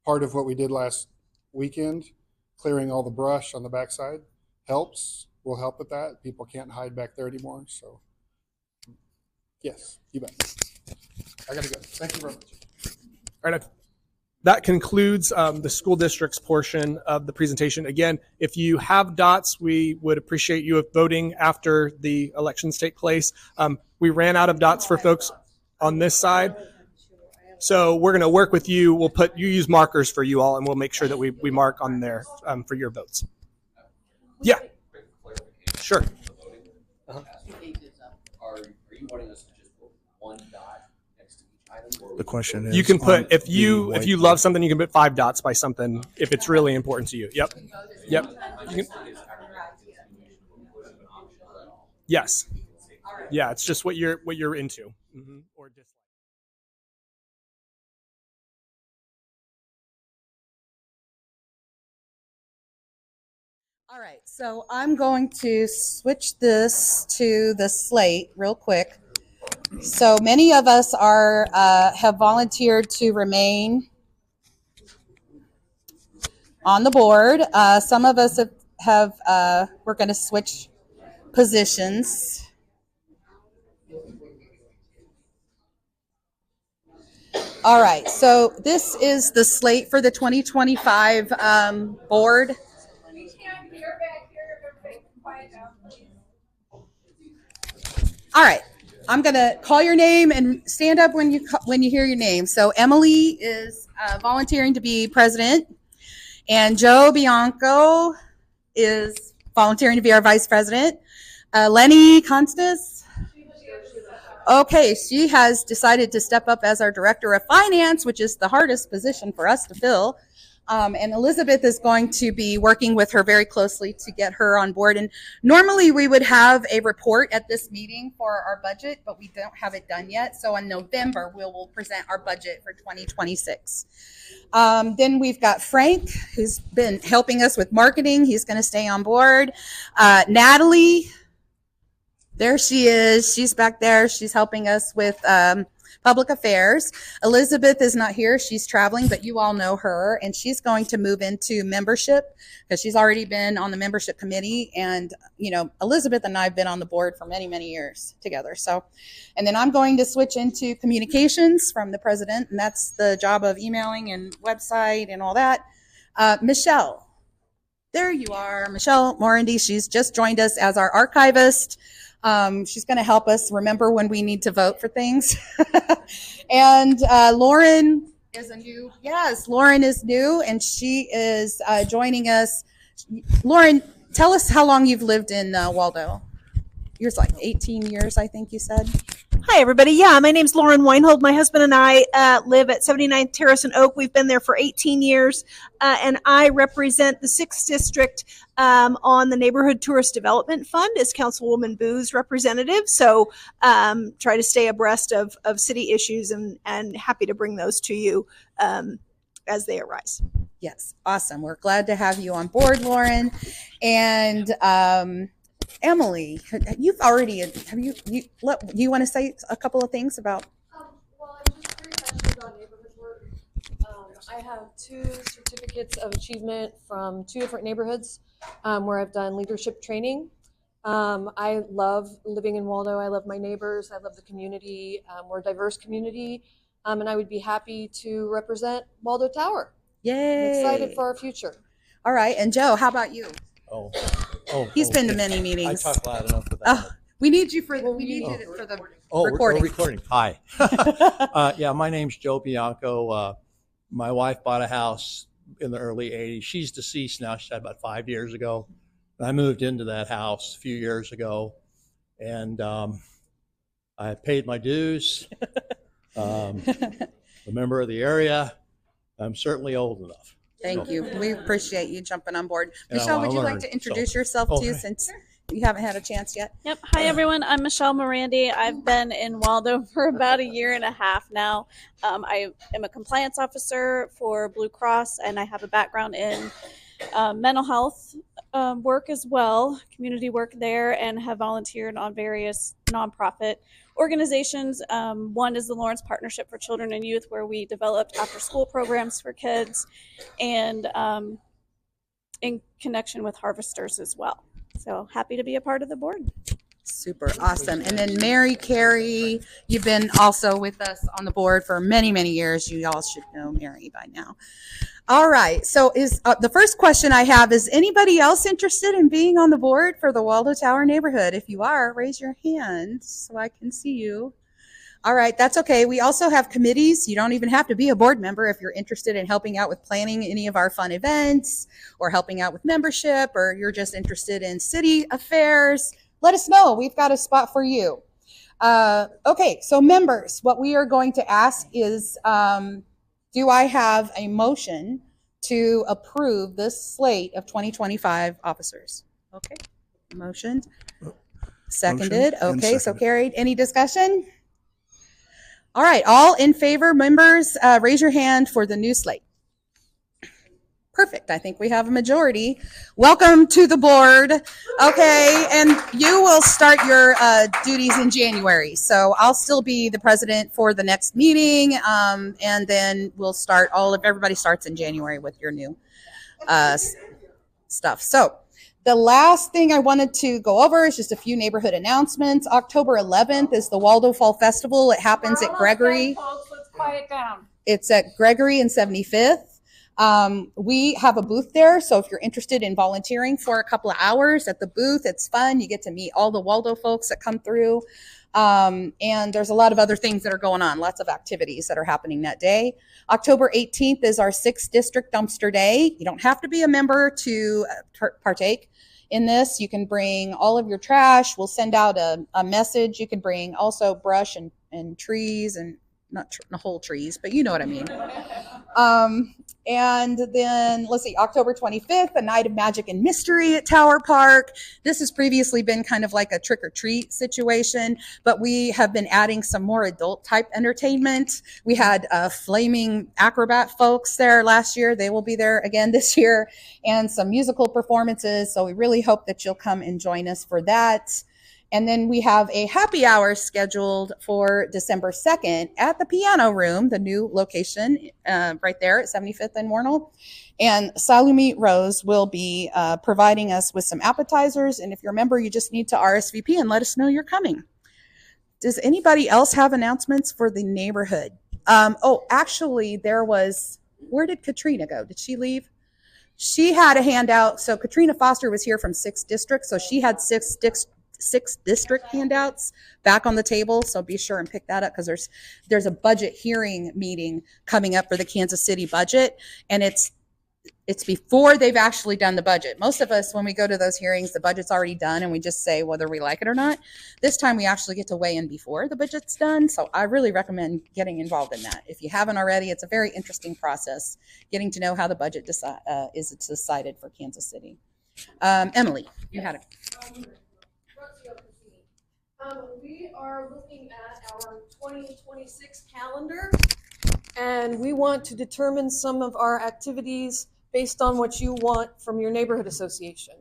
Part of what we did last weekend, clearing all the brush on the backside, will help with that. People can't hide back there anymore. So yes, you bet. I gotta go. Thank you very much. All right. That concludes the school district's portion of the presentation. Again, if you have dots, we would appreciate you voting after the elections take place. We ran out of dots for folks on this side. So we're going to work with you. We'll use markers for you all, and we'll make sure that we mark on there for your votes. Yeah. Sure. Are you wanting us to just put one dot next to each item? The question is, you can put if you love something, you can put 5 dots by something if it's really important to you. Yep. Yep. Yes. Yeah, it's just what you're into or dislike. All right, so I'm going to switch this to the slate real quick. So many of us are have volunteered to remain on the board. Some of us have we're going to switch positions. All right, so this is the slate for the 2025 board. All right, I'm going to call your name and stand up when you hear your name. So Emily is volunteering to be president, and Joe Bianco is volunteering to be our vice president. Lenny Constance. Okay, she has decided to step up as our director of finance, which is the hardest position for us to fill. And Elizabeth is going to be working with her very closely to get her on board. And normally we would have a report at this meeting for our budget, but we don't have it done yet. So in November, we will present our budget for 2026. Then we've got Frank, who's been helping us with marketing. He's going to stay on board. Natalie. There she is. She's back there. She's helping us with public affairs. Elizabeth is not here. She's traveling, but you all know her, and she's going to move into membership because she's already been on the membership committee. And, you know, Elizabeth and I have been on the board for many, many years together. So, and then I'm going to switch into communications from the president, and that's the job of emailing and website and all that. Michelle. There you are, Michelle Morandi. She's just joined us as our archivist. She's going to help us remember when we need to vote for things. And Lauren is Lauren is new, and she is joining us. Lauren, tell us how long you've lived in Waldo. You're like 18 years, I think you said. Hi, everybody. Yeah, my name's Lauren Weinhold. My husband and I live at 79th Terrace and Oak. We've been there for 18 years, and I represent the 6th District on the Neighborhood Tourist Development Fund as Councilwoman Boo's representative. So try to stay abreast of city issues and happy to bring those to you as they arise. Yes, awesome. We're glad to have you on board, Lauren. And Emily, you've already, you want to say a couple of things about? Well, I'm just very passionate about neighborhood work. I have 2 certificates of achievement from 2 different neighborhoods where I've done leadership training. I love living in Waldo. I love my neighbors. I love the community. We're a diverse community, and I would be happy to represent Waldo Tower. Yay! I'm excited for our future. All right, and Joe, how about you? He's been to okay. many meetings. I talk loud enough for that. We need you for the recording. Recording. Hi. Yeah, my name's Joe Bianco. My wife bought a house in the early 80s. She's deceased now. She died about 5 years ago. I moved into that house a few years ago, and I paid my dues. A member of the area. I'm certainly old enough. Thank you. We appreciate you jumping on board. And I Michelle, wanna would you like learn, to introduce so- yourself Oh, too, hi. since you haven't had a chance yet? Yep. Hi, everyone. I'm Michelle Morandi. I've been in Waldo for about 1.5 years now. I am a compliance officer for Blue Cross, and I have a background in mental health work as well, community work there, and have volunteered on various nonprofit organizations. One is the Lawrence Partnership for Children and Youth, where we developed after-school programs for kids, and in connection with Harvesters as well. So happy to be a part of the board. Super awesome. And then Mary Carey, you've been also with us on the board for many, many years. You all should know Mary by now. All right. So is the first question I have is anybody else interested in being on the board for the Waldo Tower neighborhood? If you are, raise your hand so I can see you. All right, that's okay. We also have committees. You don't even have to be a board member if you're interested in helping out with planning any of our fun events or helping out with membership, or you're just interested in city affairs. Let us know. We've got a spot for you. Okay, so members, what we are going to ask is, do I have a motion to approve this slate of 2025 officers? Okay, motion. Seconded. Motion and Okay, so seconded. carried. Any discussion? All right, all in favor, members, raise your hand for the new slate. Perfect. I think we have a majority. Welcome to the board. Okay, and you will start your duties in January. So I'll still be the president for the next meeting, and then we'll start. Everybody starts in January with your new stuff. So the last thing I wanted to go over is just a few neighborhood announcements. October 11th is the Waldo Fall Festival. It happens at Gregory. Let's quiet down. It's at Gregory and 75th. We have a booth there, so if you're interested in volunteering for a couple of hours at the booth, it's fun. You get to meet all the Waldo folks that come through. And there's a lot of other things that are going on, lots of activities that are happening that day. October 18th is our 6th District Dumpster Day. You don't have to be a member to partake in this. You can bring all of your trash. We'll send out a message. You can bring also brush and trees, and not whole trees, but you know what I mean. And then let's see, October 25th, a night of magic and mystery at Tower Park. This has previously been kind of like a trick or treat situation, but we have been adding some more adult type entertainment. We had flaming acrobat folks there last year. They will be there again this year, and some musical performances. So we really hope that you'll come and join us for that. And then we have a happy hour scheduled for December 2nd at the Piano Room, the new location right there at 75th and Warnell. And Salumi Rose will be providing us with some appetizers. And if you're a member, you just need to RSVP and let us know you're coming. Does anybody else have announcements for the neighborhood? Actually, where did Katrina go? Did she leave? She had a handout. So Katrina Foster was here from 6th District. So she had six district handouts back on the table, so be sure and pick that up, because there's a budget hearing meeting coming up for the Kansas City budget, and it's before they've actually done the budget. Most of us, when we go to those hearings, the budget's already done and we just say whether we like it or not. This time we actually get to weigh in before the budget's done, so I really recommend getting involved in that. If you haven't already, it's a very interesting process, getting to know how the budget is decided for Kansas City. Emily, you had a We are looking at our 2026 calendar, and we want to determine some of our activities based on what you want from your neighborhood association.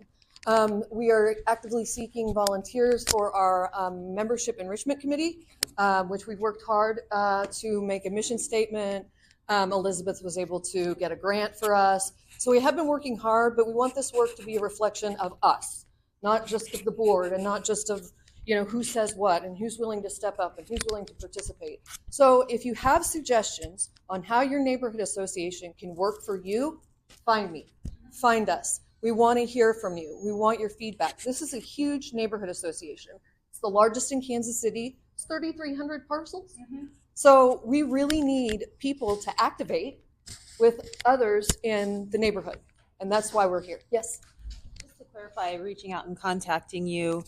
We are actively seeking volunteers for our membership enrichment committee, which we've worked hard to make a mission statement. Elizabeth was able to get a grant for us. So we have been working hard, but we want this work to be a reflection of us, not just of the board and not just of who says what and who's willing to step up and who's willing to participate. So if you have suggestions on how your neighborhood association can work for you, find me, find us. We want to hear from you. We want your feedback. This is a huge neighborhood association. It's the largest in Kansas City. It's 3,300 parcels. Mm-hmm. So we really need people to activate with others in the neighborhood. And that's why we're here. Yes? Just to clarify, reaching out and contacting you,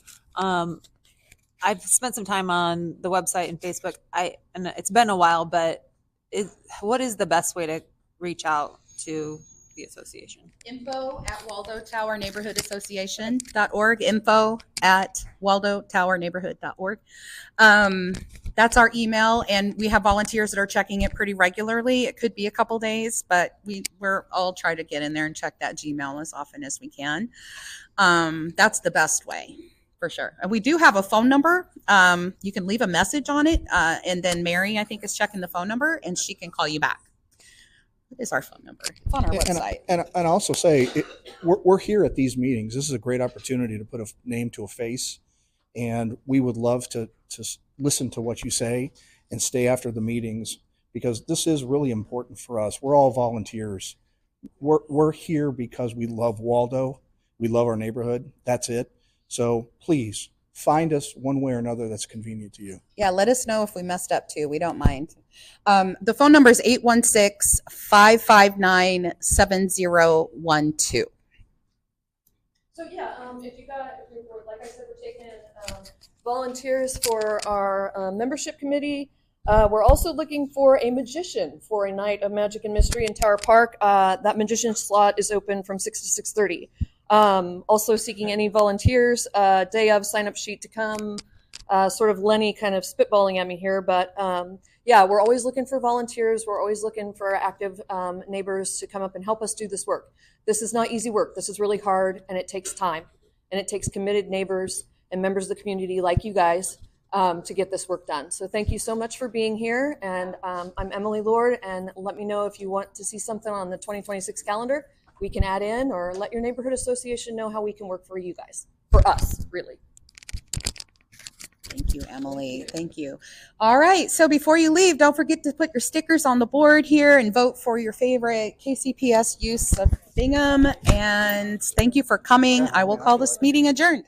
I've spent some time on the website and Facebook. And it's been a while, but what is the best way to reach out to the association? Info at Waldo Tower Neighborhood Association.org. Info at Waldo Tower Neighborhood.org. That's our email, and we have volunteers that are checking it pretty regularly. It could be a couple days, but we're all try to get in there and check that Gmail as often as we can. That's the best way. For sure. And we do have a phone number. You can leave a message on it. And then Mary, I think, is checking the phone number and she can call you back. What is our phone number? It's on our website. And I also say, we're here at these meetings. This is a great opportunity to put a name to a face. And we would love to listen to what you say and stay after the meetings, because this is really important for us. We're all volunteers. We're here because we love Waldo. We love our neighborhood. That's it. So please find us one way or another that's convenient to you. Yeah, let us know if we messed up too. We don't mind. The phone number is 816-559-7012. So yeah, if you're like I said, we're taking volunteers for our membership committee. We're also looking for a magician for a night of magic and mystery in Tower Park. That magician slot is open from 6 to 6:30. Also seeking any volunteers, day of sign up sheet to come. Sort of Lenny kind of spitballing at me here, but yeah, we're always looking for volunteers. We're always looking for active neighbors to come up and help us do this work. This is not easy work. This is really hard, and it takes time, and it takes committed neighbors and members of the community like you guys to get this work done. So thank you so much for being here, and I'm Emily Lord, and let me know if you want to see something on the 2026 calendar we can add in, or let your neighborhood association know how we can work for you guys, for us, really. Thank you, Emily. Thank you. All right. So before you leave, don't forget to put your stickers on the board here and vote for your favorite KCPS use of Bingham. And thank you for coming. I will call this meeting adjourned.